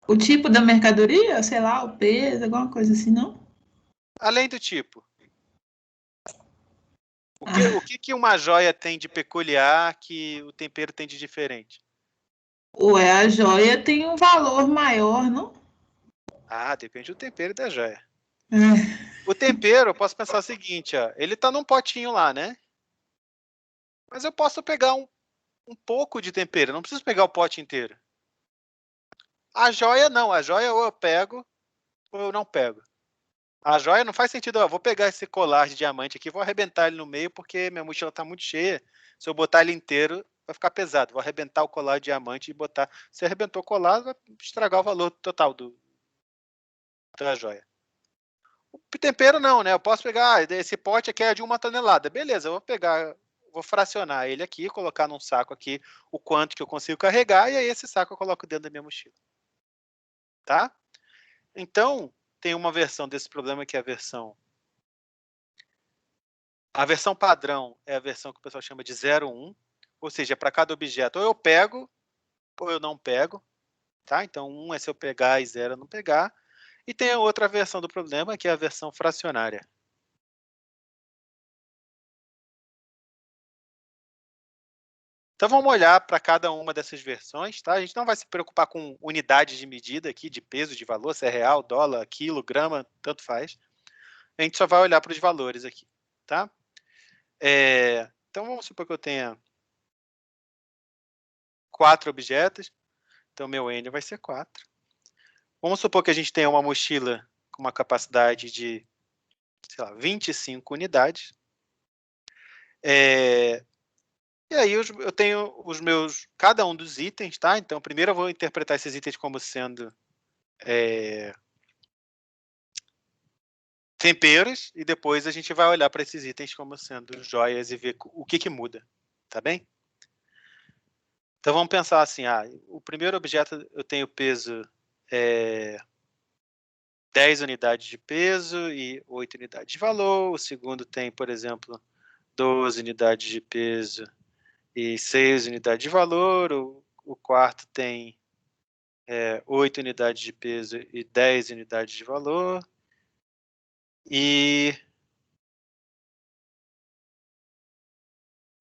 O tipo da mercadoria, sei lá, o peso, alguma coisa assim, não? Além do tipo. O Ah. que uma joia tem de peculiar que o tempero tem de diferente? Ué, a joia tem um valor maior, não? Ah, depende do tempero e da joia. É. O tempero, eu posso pensar o seguinte, ó, ele está num potinho lá, né? Mas eu posso pegar um pouco de tempero, não preciso pegar o pote inteiro. A joia não, a joia ou eu pego ou eu não pego. A joia não faz sentido, ó, vou pegar esse colar de diamante aqui, vou arrebentar ele no meio porque minha mochila está muito cheia. Se eu botar ele inteiro, vai ficar pesado. Vou arrebentar o colar de diamante e botar. Se arrebentou o colar, vai estragar o valor total da joia. O tempero não, né? Eu posso pegar, esse pote aqui é de 1 tonelada. Beleza, eu vou pegar, vou fracionar ele aqui, colocar num saco aqui o quanto que eu consigo carregar, e aí esse saco eu coloco dentro da minha mochila. Tá? Então, tem uma versão desse problema que é a versão padrão é a versão que o pessoal chama de 0,1, ou seja, para cada objeto ou eu pego ou eu não pego, tá? Então 1 é se eu pegar e 0 é não pegar. E tem a outra versão do problema, que é a versão fracionária. Então vamos olhar para cada uma dessas versões, tá? A gente não vai se preocupar com unidades de medida aqui, de peso, de valor, se é real, dólar, quilo, grama, tanto faz. A gente só vai olhar para os valores aqui, tá? Então vamos supor que eu tenha 4 objetos, então meu N vai ser 4. Vamos supor que a gente tenha uma mochila com uma capacidade de, sei lá, 25 unidades. E aí eu tenho os meus, cada um dos itens, tá? Então primeiro eu vou interpretar esses itens como sendo temperos, e depois a gente vai olhar para esses itens como sendo joias e ver o que muda, tá bem? Então vamos pensar assim, o primeiro objeto eu tenho peso 10 unidades de peso e 8 unidades de valor, o segundo tem, por exemplo, 12 unidades de peso e 6 unidades de valor, o quarto tem 8 unidades de peso e 10 unidades de valor, e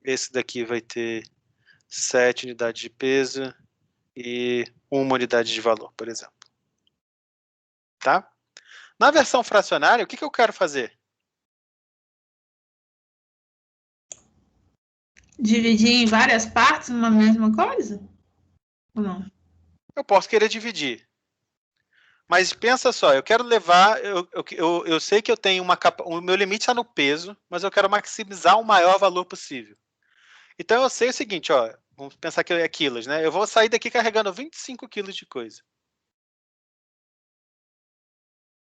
esse daqui vai ter 7 unidades de peso e 1 unidade de valor, por exemplo. Tá? Na versão fracionária, o que eu quero fazer? Dividir em várias partes uma mesma coisa? Ou não? Eu posso querer dividir. Mas pensa só, eu quero levar, eu sei que eu tenho o meu limite está no peso, mas eu quero maximizar o maior valor possível. Então eu sei o seguinte, ó, vamos pensar que é quilos, né? Eu vou sair daqui carregando 25 quilos de coisa.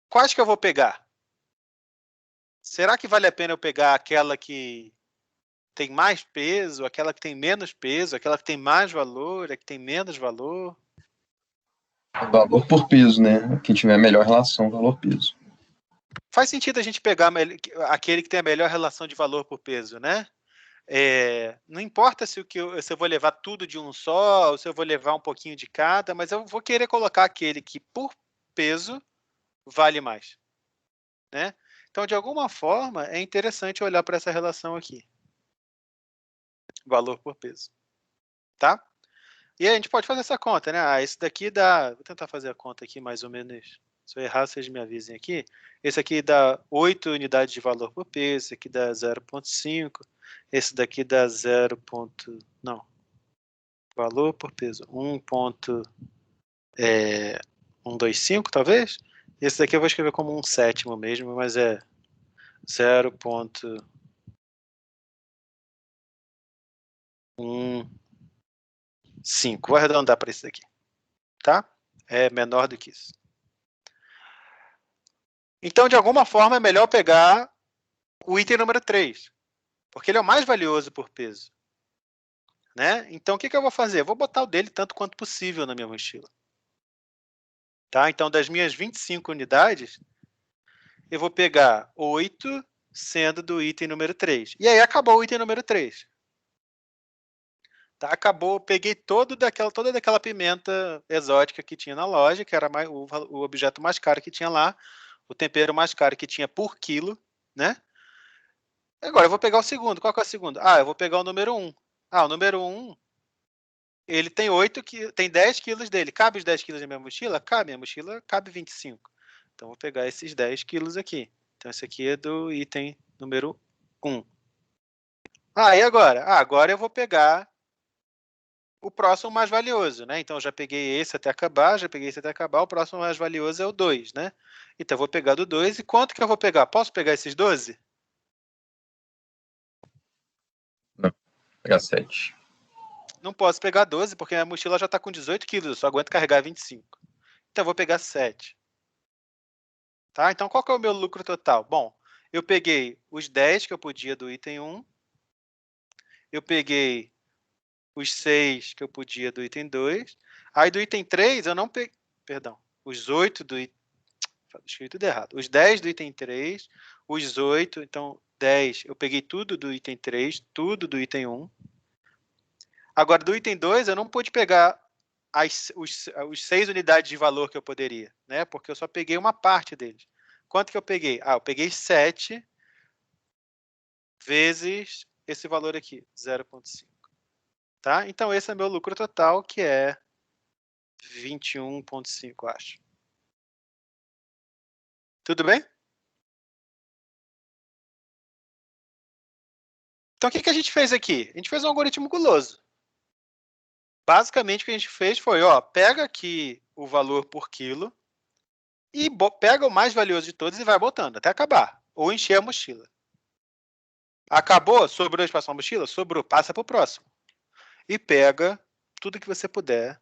Quais que eu vou pegar? Será que vale a pena eu pegar aquela que tem mais peso, aquela que tem menos peso, aquela que tem mais valor, a que tem menos valor? Valor por peso, né? Quem tiver a melhor relação valor-peso. Faz sentido a gente pegar aquele que tem a melhor relação de valor por peso, né? Não importa se eu vou levar tudo de um só, ou se eu vou levar um pouquinho de cada, mas eu vou querer colocar aquele que, por peso, vale mais. Né? Então, de alguma forma, é interessante olhar para essa relação aqui. Valor por peso. Tá? E a gente pode fazer essa conta, né? Esse daqui dá... Vou tentar fazer a conta aqui mais ou menos. Se eu errar, vocês me avisem aqui. Esse aqui dá 8 unidades de valor por peso. Esse aqui dá 0,5. Esse daqui dá 0. Não. Valor por peso. 1,125, talvez? Esse daqui eu vou escrever como 1/7 mesmo, mas é 0,15. Vou arredondar para esse daqui. Tá? É menor do que isso. Então, de alguma forma, é melhor pegar o item número 3. porque ele é o mais valioso por peso. Né? Então, o que eu vou fazer? Eu vou botar o dele tanto quanto possível na minha mochila. Tá? Então, das minhas 25 unidades, eu vou pegar 8 sendo do item número 3. E aí acabou o item número 3. Tá? Acabou, peguei toda daquela pimenta exótica que tinha na loja, que era o objeto mais caro que tinha lá, o tempero mais caro que tinha por quilo, né? Agora eu vou pegar o segundo. Qual que é o segundo? Ah, eu vou pegar o número 1. Ah, o número 1, ele tem 10 quilos dele. Cabe os 10 quilos na minha mochila? Cabe, minha mochila cabe 25. Então, vou pegar esses 10 quilos aqui. Então, esse aqui é do item número 1. Ah, e agora? Ah, agora eu vou pegar o próximo mais valioso, né? Então, eu já peguei esse até acabar, o próximo mais valioso é o 2, né? Então, eu vou pegar do 2. E quanto que eu vou pegar? Posso pegar esses 12? Não, pegar 7. Não posso pegar 12, porque a mochila já está com 18 quilos, eu só aguento carregar 25. Então, eu vou pegar 7. Tá? Então, qual que é o meu lucro total? Bom, eu peguei os 10 que eu podia do item 1, eu peguei os 6 que eu podia do item 2, aí do item 3 eu não peguei, perdão, os 8 do item, escrevi tudo errado, os 10 do item 3, os 8, então 10, eu peguei tudo do item 3, tudo do item 1. Agora, do item 2, eu não pude pegar os 6 unidades de valor que eu poderia, né? Porque eu só peguei uma parte deles. Quanto que eu peguei? Ah, eu peguei 7 vezes esse valor aqui, 0,5. Tá? Então, esse é meu lucro total, que é 21,5, acho. Tudo bem? Então, o que a gente fez aqui? A gente fez um algoritmo guloso. Basicamente, o que a gente fez foi, ó, pega aqui o valor por quilo e pega o mais valioso de todos e vai botando até acabar, ou encher a mochila. Acabou? Sobrou espaço na mochila? Sobrou. Passa para o próximo. E pega tudo que você puder.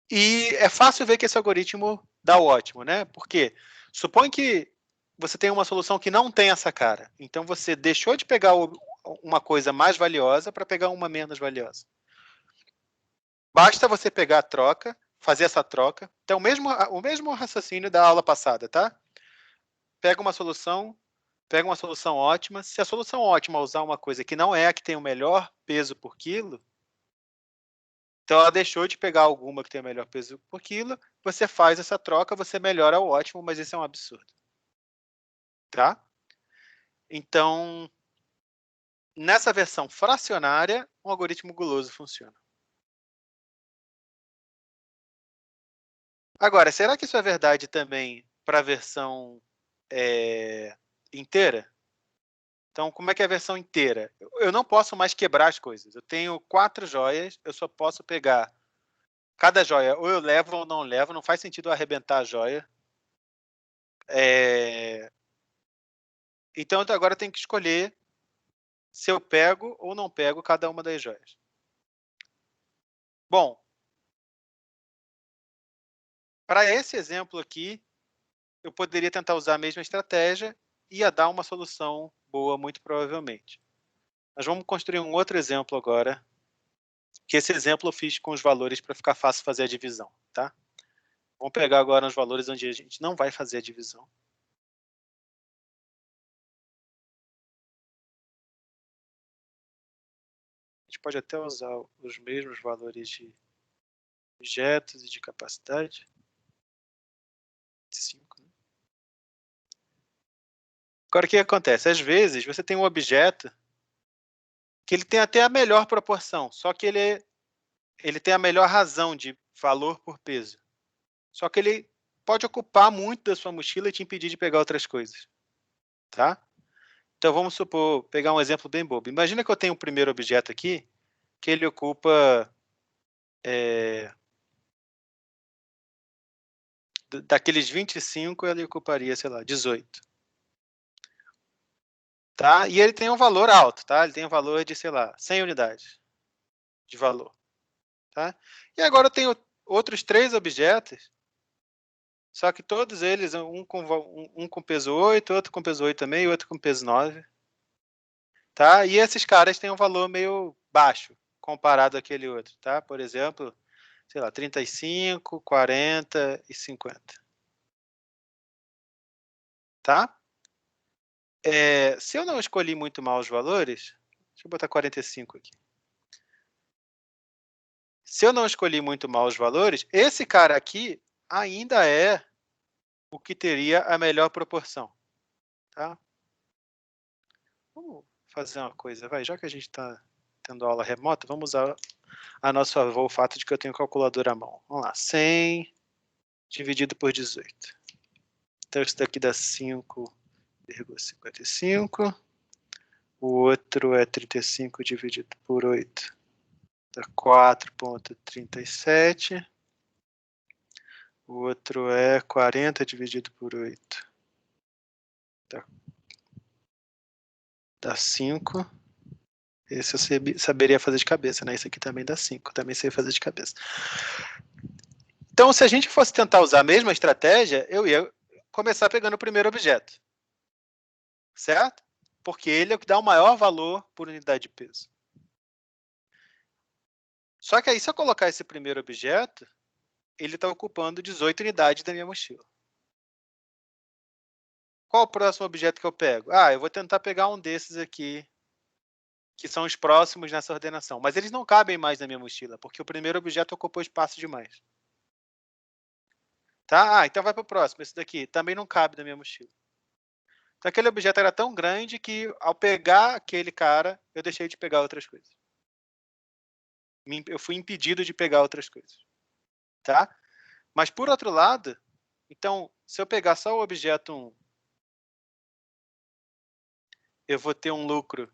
E é fácil ver que esse algoritmo dá o ótimo, né? Porque supõe que você tem uma solução que não tem essa cara. Então, você deixou de pegar uma coisa mais valiosa para pegar uma menos valiosa. Basta você pegar a troca, fazer essa troca. Então, o mesmo raciocínio da aula passada, tá? Pega uma solução ótima. Se a solução ótima usar uma coisa que não é a que tem o melhor peso por quilo, então ela deixou de pegar alguma que tem o melhor peso por quilo, você faz essa troca, você melhora o ótimo, mas isso é um absurdo. Tá? Então, nessa versão fracionária, um algoritmo guloso funciona. Agora, será que isso é verdade também para a versão inteira? Então, como é que é a versão inteira? Eu não posso mais quebrar as coisas. Eu tenho 4 joias, eu só posso pegar cada joia, ou eu levo ou não levo, não faz sentido eu arrebentar a joia. Então, agora eu tenho que escolher se eu pego ou não pego cada uma das joias. Bom, para esse exemplo aqui, eu poderia tentar usar a mesma estratégia e ia dar uma solução boa, muito provavelmente. Mas vamos construir um outro exemplo agora, que esse exemplo eu fiz com os valores para ficar fácil fazer a divisão, tá? Vamos pegar agora os valores onde a gente não vai fazer a divisão. A gente pode até usar os mesmos valores de objetos e de capacidade. 5, né? Agora, o que acontece? Às vezes, você tem um objeto que ele tem até a melhor proporção, só que ele tem a melhor razão de valor por peso. Só que ele pode ocupar muito da sua mochila e te impedir de pegar outras coisas. Tá? Então, vamos supor, pegar um exemplo bem bobo. Imagina que eu tenho um primeiro objeto aqui, que ele ocupa... daqueles 25, ele ocuparia, sei lá, 18. Tá? E ele tem um valor alto, tá? Ele tem um valor de, sei lá, 100 unidades de valor. Tá? E agora eu tenho outros 3 objetos, só que todos eles, um com peso 8, outro com peso 8 também, e outro com peso 9. tá? E esses caras têm um valor meio baixo comparado àquele outro, tá? Por exemplo, sei lá, 35, 40 e 50. Tá? Se eu não escolhi muito mal os valores, deixa eu botar 45 aqui. Se eu não escolhi muito mal os valores, esse cara aqui ainda é o que teria a melhor proporção. Tá? Vamos fazer uma coisa, vai, já que a gente está tendo aula remota, vamos usar a nosso favor o fato de que eu tenho calculadora à mão. Vamos lá, 100 dividido por 18. Então isso daqui dá 5,55. O outro é 35 dividido por 8. Dá 4,37. O outro é 40 dividido por 8. Dá 5. Esse eu saberia fazer de cabeça, né? Esse aqui também dá 5. Também sei fazer de cabeça. Então, se a gente fosse tentar usar a mesma estratégia, eu ia começar pegando o primeiro objeto. Certo? Porque ele é o que dá o maior valor por unidade de peso. Só que aí, se eu colocar esse primeiro objeto, ele está ocupando 18 unidades da minha mochila. Qual o próximo objeto que eu pego? Eu vou tentar pegar um desses aqui, que são os próximos nessa ordenação. Mas eles não cabem mais na minha mochila, porque o primeiro objeto ocupou espaço demais. Tá? Então vai para o próximo. Esse daqui também não cabe na minha mochila. Então aquele objeto era tão grande que, ao pegar aquele cara, eu deixei de pegar outras coisas. Eu fui impedido de pegar outras coisas. Tá? Mas, por outro lado, então, se eu pegar só o objeto 1, eu vou ter um lucro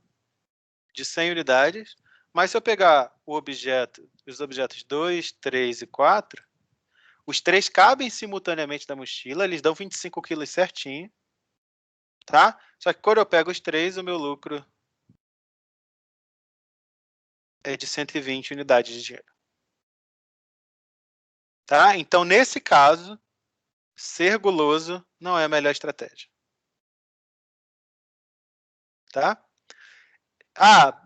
de 100 unidades, mas se eu pegar os objetos 2, 3 e 4, os 3 cabem simultaneamente na mochila, eles dão 25 quilos certinho, tá? Só que quando eu pego os 3, o meu lucro é de 120 unidades de dinheiro. Tá? Então, nesse caso, ser guloso não é a melhor estratégia. Tá?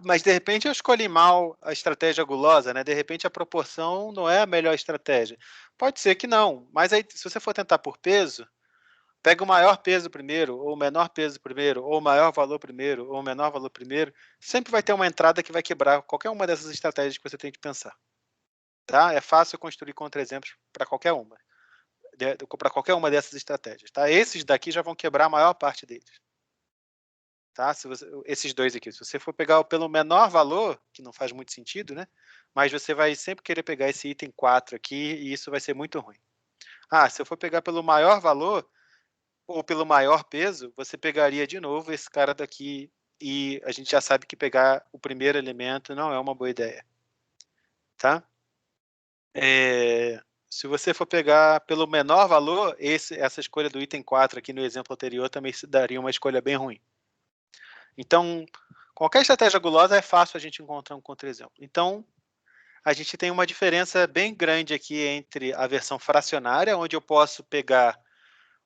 Mas de repente eu escolhi mal a estratégia gulosa, né? De repente a proporção não é a melhor estratégia. Pode ser que não, mas aí, se você for tentar por peso, pega o maior peso primeiro, ou o menor peso primeiro, ou o maior valor primeiro, ou o menor valor primeiro. Sempre vai ter uma entrada que vai quebrar qualquer uma dessas estratégias que você tem que pensar. Tá? É fácil construir contra-exemplos para qualquer uma. Para qualquer uma dessas estratégias. Tá? Esses daqui já vão quebrar a maior parte deles. Tá? Esses dois aqui, se você for pegar pelo menor valor, que não faz muito sentido, né? Mas você vai sempre querer pegar esse item 4 aqui e isso vai ser muito ruim. Se eu for pegar pelo maior valor ou pelo maior peso, você pegaria de novo esse cara daqui e a gente já sabe que pegar o primeiro elemento não é uma boa ideia. Tá? Se você for pegar pelo menor valor, essa escolha do item 4 aqui no exemplo anterior também se daria uma escolha bem ruim. Então, qualquer estratégia gulosa é fácil a gente encontrar um contra-exemplo. Então, a gente tem uma diferença bem grande aqui entre a versão fracionária, onde eu posso pegar,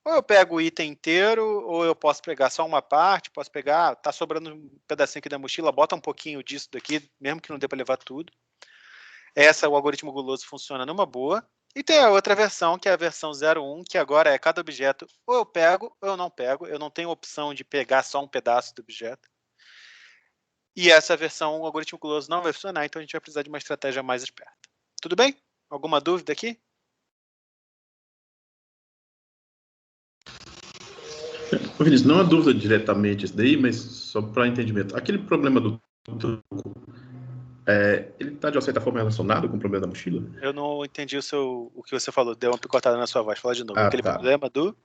ou eu pego o item inteiro, ou eu posso pegar só uma parte, posso pegar, tá sobrando um pedacinho aqui da mochila, bota um pouquinho disso daqui, mesmo que não dê para levar tudo. O algoritmo guloso funciona numa boa. E tem a outra versão, que é a versão 01, que agora é cada objeto ou eu pego ou eu não pego. Eu não tenho opção de pegar só um pedaço do objeto. E essa versão, o algoritmo guloso não vai funcionar, então a gente vai precisar de uma estratégia mais esperta. Tudo bem? Alguma dúvida aqui? Vinícius, não é dúvida diretamente isso daí, mas só para entendimento. Aquele problema do truco, ele está de uma certa forma relacionado com o problema da mochila? Eu não entendi o que você falou, deu uma picotada na sua voz. Fala de novo. Aquele Tá. problema do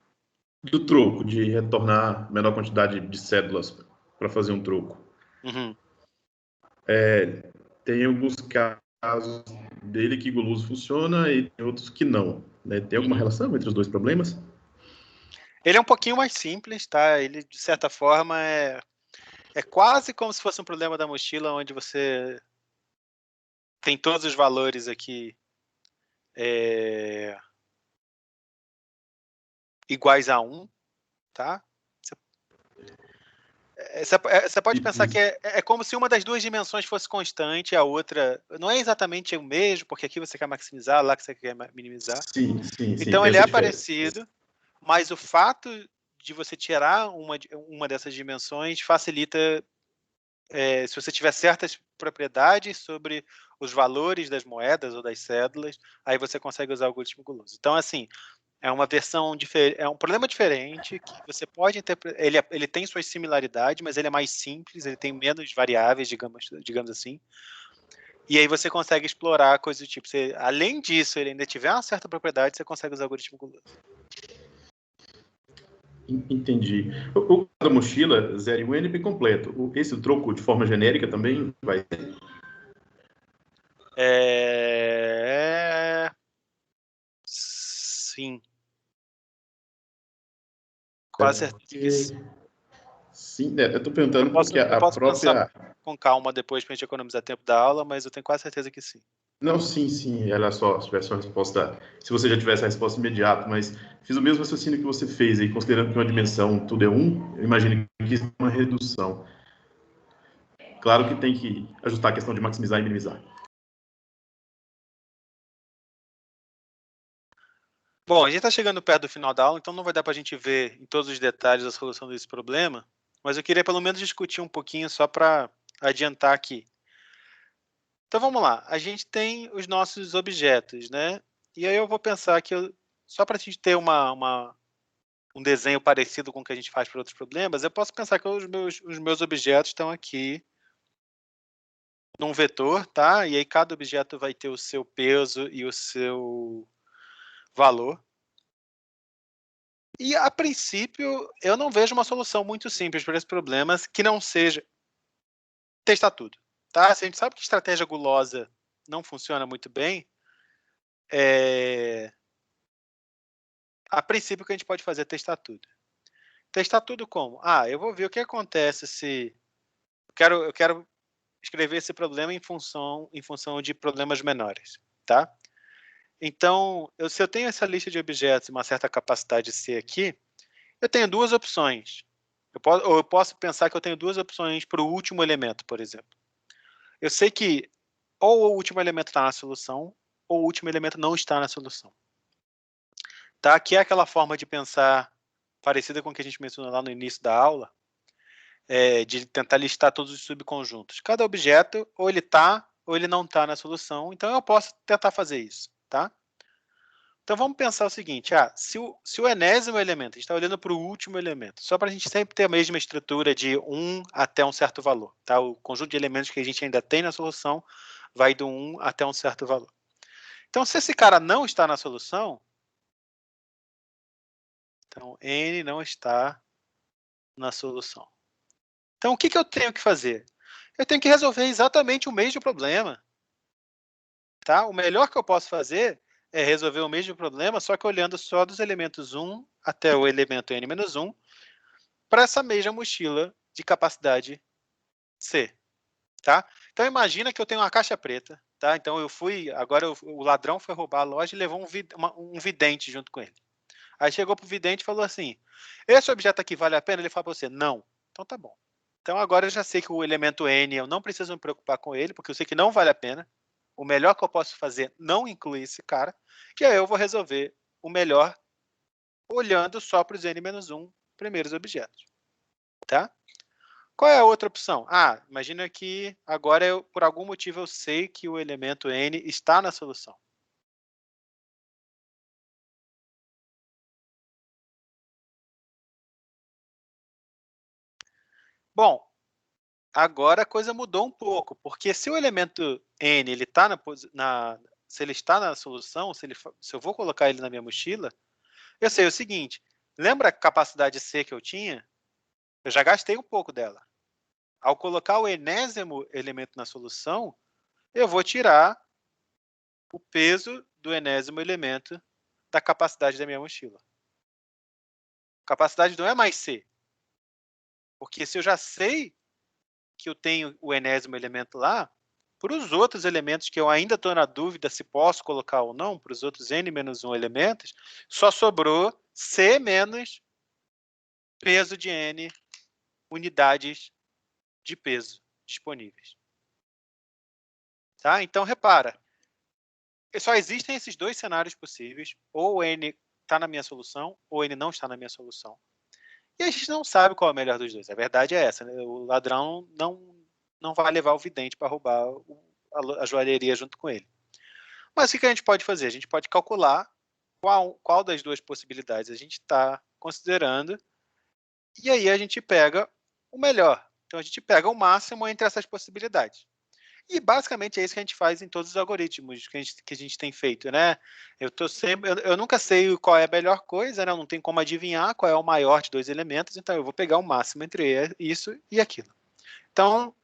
troco, de retornar menor quantidade de cédulas para fazer um troco. Uhum. Tem alguns casos dele que guloso funciona e tem outros que não. Né? Tem alguma relação entre os dois problemas? Ele é um pouquinho mais simples, tá? Ele, de certa forma, é quase como se fosse um problema da mochila, onde você tem todos os valores aqui iguais a 1, tá? Você pode pensar que é como se uma das duas dimensões fosse constante, a outra não é exatamente o mesmo, porque aqui você quer maximizar, lá que você quer minimizar. Sim. Então Tem ele é essa diferença. parecido, mas o fato de você tirar uma dessas dimensões facilita, se você tiver certas propriedades sobre os valores das moedas ou das cédulas, aí você consegue usar o algoritmo guloso. Então, assim, é uma versão diferente, é um problema diferente que você pode interpretar. Ele tem suas similaridades, mas ele é mais simples, ele tem menos variáveis, digamos assim. E aí você consegue explorar coisas do tipo. Além disso, ele ainda tiver uma certa propriedade, você consegue usar o algoritmo guloso. Entendi. O da mochila 0 e 1 é bem completo. Esse troco de forma genérica também vai ter? Sim. Quase certeza que sim. Sim, eu estou perguntando porque Eu a posso própria... pensar com calma depois para a gente economizar tempo da aula, mas eu tenho quase certeza que sim. Não, sim. Era só, se tivesse uma resposta... Se você já tivesse a resposta imediata, mas fiz o mesmo raciocínio que você fez aí, considerando que uma dimensão tudo é 1, eu imagino que isso é uma redução. Claro que tem que ajustar a questão de maximizar e minimizar. Bom, a gente está chegando perto do final da aula, então não vai dar para a gente ver em todos os detalhes a solução desse problema, mas eu queria pelo menos discutir um pouquinho só para adiantar aqui. Então vamos lá, a gente tem os nossos objetos, né? E aí eu vou pensar que, só para a gente ter um desenho parecido com o que a gente faz para outros problemas, eu posso pensar que os meus objetos estão aqui num vetor, tá? E aí cada objeto vai ter o seu peso e o seu valor. E, a princípio, eu não vejo uma solução muito simples para esse problema que não seja testar tudo. Tá? Se a gente sabe que estratégia gulosa não funciona muito bem, a princípio o que a gente pode fazer é testar tudo. Testar tudo como? Eu vou ver o que acontece se... Eu quero escrever esse problema em função de problemas menores. Tá? Então, se eu tenho essa lista de objetos e uma certa capacidade C aqui, eu tenho duas opções. Eu posso pensar que eu tenho duas opções para o último elemento, por exemplo. Eu sei que ou o último elemento está na solução, ou o último elemento não está na solução. Tá? Que é aquela forma de pensar parecida com o que a gente mencionou lá no início da aula, de tentar listar todos os subconjuntos. Cada objeto, ou ele está, ou ele não está na solução, então eu posso tentar fazer isso. Tá? Então vamos pensar o seguinte, se o enésimo elemento, a gente está olhando para o último elemento, só para a gente sempre ter a mesma estrutura de 1 até um certo valor. Tá? O conjunto de elementos que a gente ainda tem na solução vai do 1 até um certo valor. Então, se esse cara não está na solução, então n não está na solução. Então, o que eu tenho que fazer? Eu tenho que resolver exatamente o mesmo problema. Tá? O melhor que eu posso fazer é resolver o mesmo problema, só que olhando só dos elementos 1 até o elemento n-1 para essa mesma mochila de capacidade C. Tá? Então, imagina que eu tenho uma caixa preta. Tá? Então, agora o ladrão foi roubar a loja e levou um vidente junto com ele. Aí chegou para o vidente e falou assim, esse objeto aqui vale a pena? Ele falou para você, não. Então, tá bom. Então, agora eu já sei que o elemento N, eu não preciso me preocupar com ele, porque eu sei que não vale a pena. O melhor que eu posso fazer não inclui esse cara. E aí eu vou resolver o melhor olhando só para os N-1 primeiros objetos. Tá? Qual é a outra opção? Imagina que agora, por algum motivo, eu sei que o elemento N está na solução. Bom, agora a coisa mudou um pouco, porque se o elemento N ele tá se ele está na solução, se eu vou colocar ele na minha mochila, eu sei o seguinte, lembra a capacidade C que eu tinha? Eu já gastei um pouco dela. Ao colocar o enésimo elemento na solução, eu vou tirar o peso do enésimo elemento da capacidade da minha mochila. A capacidade não é mais C. Porque se eu já sei que eu tenho o enésimo elemento lá, para os outros elementos que eu ainda estou na dúvida se posso colocar ou não, para os outros n-1 elementos, só sobrou C menos peso de n unidades de peso disponíveis. Tá? Então, repara, só existem esses dois cenários possíveis, ou o N está na minha solução, ou ele não está na minha solução. E a gente não sabe qual é o melhor dos dois. A verdade é essa, né? O ladrão não vai levar o vidente para roubar a joalheria junto com ele. Mas o que a gente pode fazer? A gente pode calcular qual das duas possibilidades a gente está considerando, e aí a gente pega o melhor. Então, a gente pega o máximo entre essas possibilidades. E, basicamente, é isso que a gente faz em todos os algoritmos que a gente tem feito, né? Eu nunca sei qual é a melhor coisa, né? Eu não tenho como adivinhar qual é o maior de dois elementos, então eu vou pegar o máximo entre isso e aquilo. Então,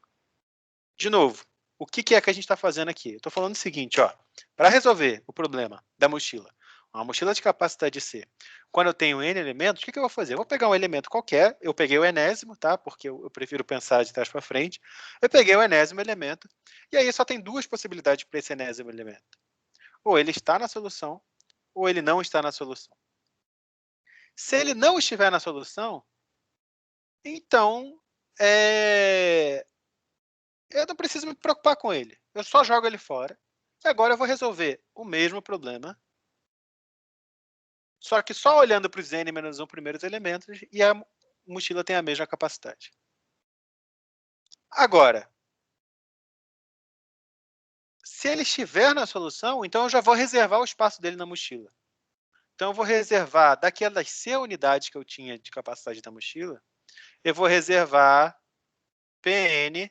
de novo, o que é que a gente está fazendo aqui? Eu estou falando o seguinte, ó, para resolver o problema da mochila, uma mochila de capacidade C, quando eu tenho N elementos, o que eu vou fazer? Eu vou pegar um elemento qualquer, eu peguei o enésimo, tá? Porque eu prefiro pensar de trás para frente. Eu peguei o enésimo elemento, e aí só tem duas possibilidades para esse enésimo elemento. Ou ele está na solução, ou ele não está na solução. Se ele não estiver na solução, então eu não preciso me preocupar com ele. Eu só jogo ele fora. E agora eu vou resolver o mesmo problema, só que só olhando para os n-1 primeiros elementos, e a mochila tem a mesma capacidade. Agora, se ele estiver na solução, então eu já vou reservar o espaço dele na mochila. Então eu vou reservar daquelas C unidades que eu tinha de capacidade da mochila, eu vou reservar Pn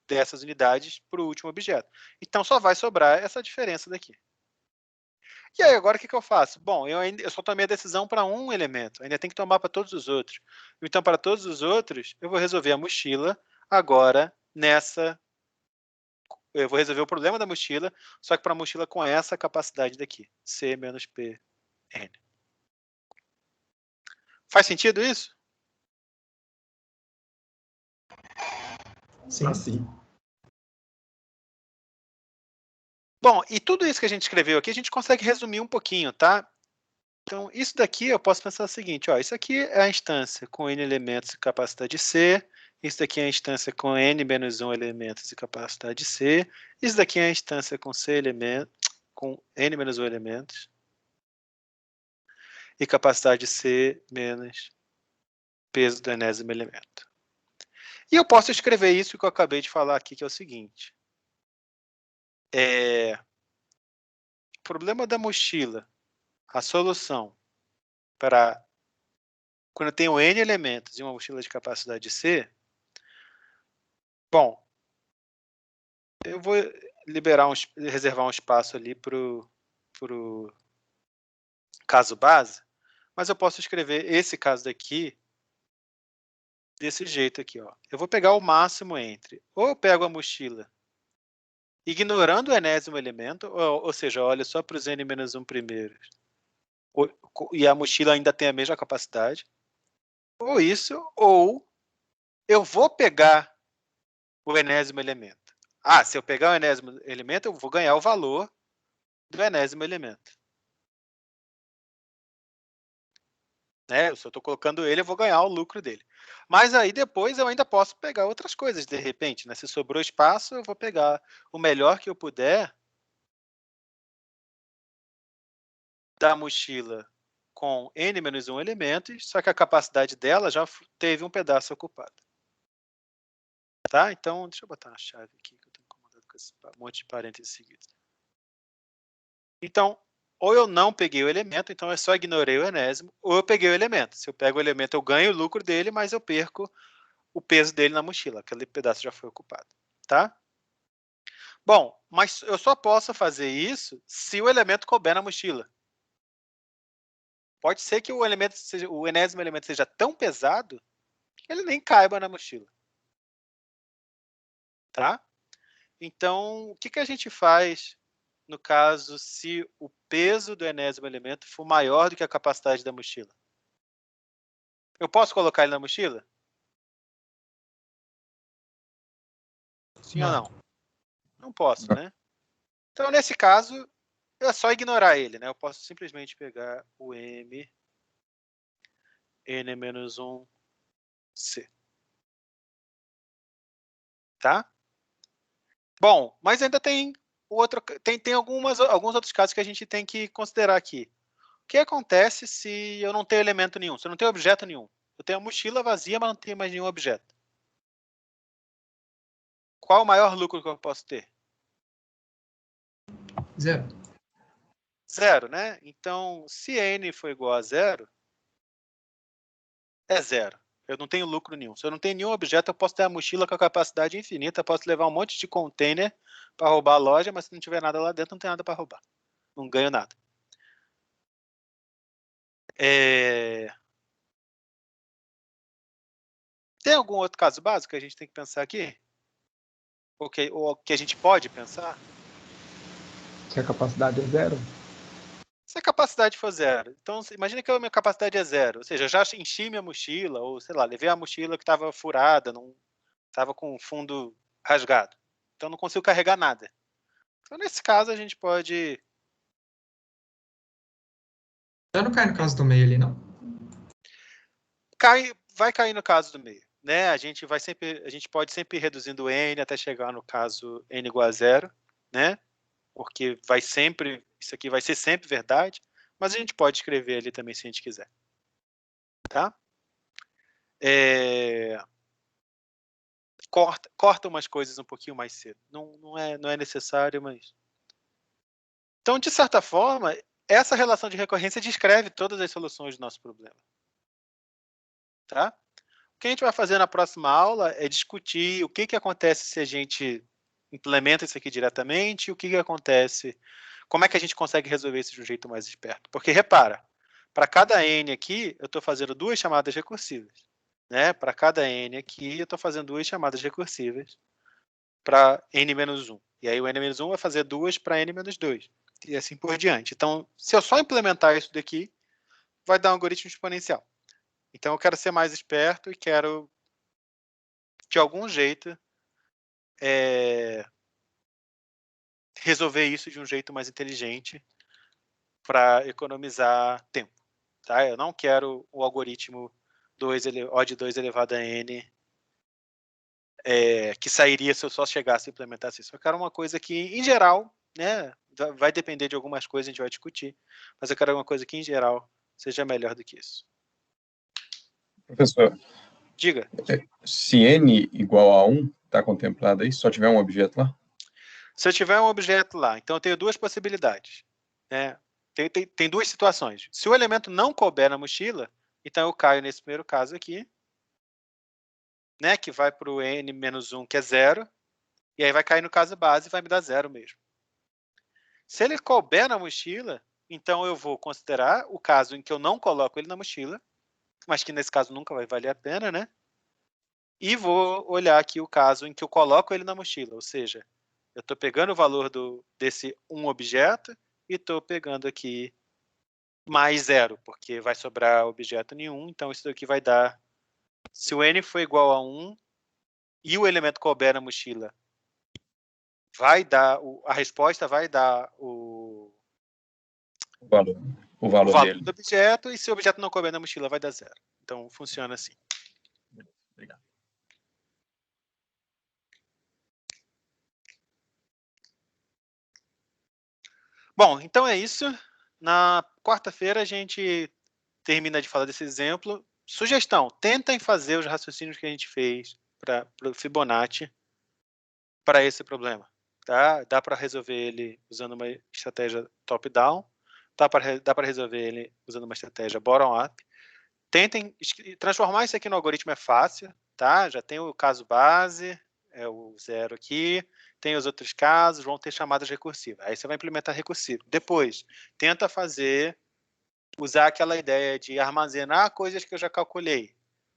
dessas unidades para o último objeto. Então só vai sobrar essa diferença daqui. E aí, agora o que eu faço? Bom, eu só tomei a decisão para um elemento, ainda tem que tomar para todos os outros. Então, para todos os outros, eu vou resolver a mochila agora nessa. Eu vou resolver o problema da mochila, só que para a mochila com essa capacidade daqui, C menos Pn. Faz sentido isso? Sim. Assim. Bom, e tudo isso que a gente escreveu aqui, a gente consegue resumir um pouquinho, tá? Então, isso daqui eu posso pensar o seguinte, ó, isso aqui é a instância com n elementos e capacidade C, isso daqui é a instância com n menos 1 elementos e capacidade C, isso daqui é a instância com C elementos, com n menos 1 elementos e capacidade C menos peso do enésimo elemento. E eu posso escrever isso que eu acabei de falar aqui, que é o seguinte. O problema da mochila, a solução para quando eu tenho n elementos e uma mochila de capacidade C, bom, eu vou reservar um espaço ali para o caso base, mas eu posso escrever esse caso daqui desse jeito aqui, ó. Eu vou pegar o máximo entre, ou eu pego a mochila ignorando o enésimo elemento, ou seja, olha só para os n-1 primeiros, e a mochila ainda tem a mesma capacidade, ou isso, ou eu vou pegar o enésimo elemento. Ah, se eu pegar o enésimo elemento, eu vou ganhar o valor do enésimo elemento. Né? Se eu estou colocando ele, eu vou ganhar o lucro dele. Mas aí depois eu ainda posso pegar outras coisas, de repente. Né? Se sobrou espaço, eu vou pegar o melhor que eu puder da mochila com n-1 elementos, só que a capacidade dela já teve um pedaço ocupado. Tá? Então, deixa eu botar uma chave aqui, que eu estou incomodado com esse monte de parênteses seguidos. Então, ou eu não peguei o elemento, então eu só ignorei o enésimo, ou eu peguei o elemento. Se eu pego o elemento, eu ganho o lucro dele, mas eu perco o peso dele na mochila. Aquele pedaço já foi ocupado. Tá? Bom, mas eu só posso fazer isso se o elemento couber na mochila. Pode ser que o enésimo elemento seja tão pesado que ele nem caiba na mochila. Tá? Então, o que a gente faz no caso se o peso do enésimo elemento for maior do que a capacidade da mochila? Eu posso colocar ele na mochila? Sim ou não? Não posso, né? Então, nesse caso, é só ignorar ele, né? Eu posso simplesmente pegar o M, N-1, C. Tá? Bom, mas ainda tem alguns outros casos que a gente tem que considerar aqui. O que acontece se eu não tenho elemento nenhum, se eu não tenho objeto nenhum? Eu tenho a mochila vazia, mas não tenho mais nenhum objeto. Qual o maior lucro que eu posso ter? 0. 0, né? Então, se n for igual a 0, é 0. Eu não tenho lucro nenhum. Se eu não tenho nenhum objeto, eu posso ter a mochila com a capacidade infinita, posso levar um monte de container para roubar a loja, mas se não tiver nada lá dentro, não tem nada para roubar. Não ganho nada. Tem algum outro caso básico que a gente tem que pensar aqui? Ou que a gente pode pensar? Se a capacidade é 0. Se a capacidade for 0, então imagina que a minha capacidade é 0, ou seja, eu já enchi minha mochila, ou sei lá, levei a mochila que estava furada, não estava com o fundo rasgado, então não consigo carregar nada. Então nesse caso a gente pode... Já não cai no caso do meio ali, não? Vai cair no caso do meio, né? A gente pode sempre ir reduzindo o n até chegar no caso n igual a 0, né? Porque isso aqui vai ser sempre verdade, mas a gente pode escrever ali também se a gente quiser. Tá? Corta umas coisas um pouquinho mais cedo. Não é necessário, mas... Então, de certa forma, essa relação de recorrência descreve todas as soluções do nosso problema. Tá? O que a gente vai fazer na próxima aula é discutir o que acontece se a gente implementa isso aqui diretamente, o que acontece, como é que a gente consegue resolver isso de um jeito mais esperto. Porque, repara, para cada n aqui, eu estou fazendo 2 chamadas recursivas. Né? Para cada n aqui, eu estou fazendo 2 chamadas recursivas para n-1. E aí o n-1 vai fazer 2 para n-2. E assim por diante. Então, se eu só implementar isso daqui, vai dar um algoritmo exponencial. Então, eu quero ser mais esperto e quero, de algum jeito, resolver isso de um jeito mais inteligente para economizar tempo. Tá? Eu não quero o algoritmo O de 2 elevado a n que sairia se eu só chegasse e implementasse isso. Eu quero uma coisa que, em geral, né, vai depender de algumas coisas, a gente vai discutir, mas eu quero uma coisa que, em geral, seja melhor do que isso. Professor, Diga. se n igual a 1, está contemplado aí? Se só tiver um objeto lá? Se eu tiver um objeto lá, então eu tenho 2 possibilidades. Né? Tem 2 situações. Se o elemento não couber na mochila, então eu caio nesse primeiro caso aqui, né, que vai para o n-1, que é 0, e aí vai cair no caso base e vai me dar 0 mesmo. Se ele couber na mochila, então eu vou considerar o caso em que eu não coloco ele na mochila, mas que nesse caso nunca vai valer a pena, né? E vou olhar aqui o caso em que eu coloco ele na mochila, ou seja, eu estou pegando o valor desse um objeto e estou pegando aqui mais 0, porque vai sobrar objeto nenhum, então isso daqui vai dar, se o n for igual a 1 e o elemento couber na mochila, vai dar, a resposta vai dar o valor dele. do objeto, e se o objeto não couber na mochila, vai dar 0. Então, funciona assim. Obrigado. Bom, então é isso. Na quarta-feira, a gente termina de falar desse exemplo. Sugestão, tentem fazer os raciocínios que a gente fez para o Fibonacci para esse problema. Tá? Dá para resolver ele usando uma estratégia top-down, dá para resolver ele usando uma estratégia bottom-up. Tentem transformar isso aqui no algoritmo, é fácil, tá? Já tem o caso base, é o 0 aqui, tem os outros casos, vão ter chamadas recursivas. Aí você vai implementar recursivo. Depois, tenta usar aquela ideia de armazenar coisas que eu já calculei.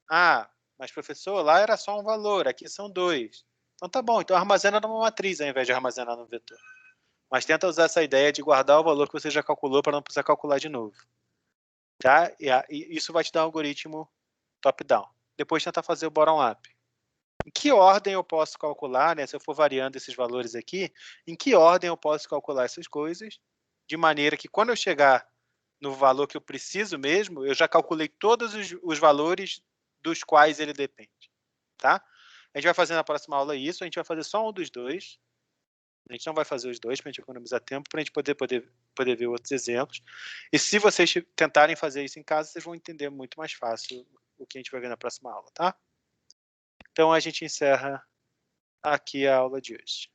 Ah, mas professor, lá era só um valor, aqui são 2. Então tá bom, então armazena numa matriz ao invés de armazenar no vetor. Mas tenta usar essa ideia de guardar o valor que você já calculou para não precisar calcular de novo. Tá? E isso vai te dar um algoritmo top-down. Depois tenta fazer o bottom-up. Em que ordem eu posso calcular, né? Se eu for variando esses valores aqui, em que ordem eu posso calcular essas coisas, de maneira que quando eu chegar no valor que eu preciso mesmo, eu já calculei todos os valores dos quais ele depende. Tá? A gente vai fazer na próxima aula isso, a gente vai fazer só um dos dois. A gente não vai fazer os dois para a gente economizar tempo, para a gente poder ver outros exemplos. E se vocês tentarem fazer isso em casa, vocês vão entender muito mais fácil o que a gente vai ver na próxima aula, tá? Então a gente encerra aqui a aula de hoje.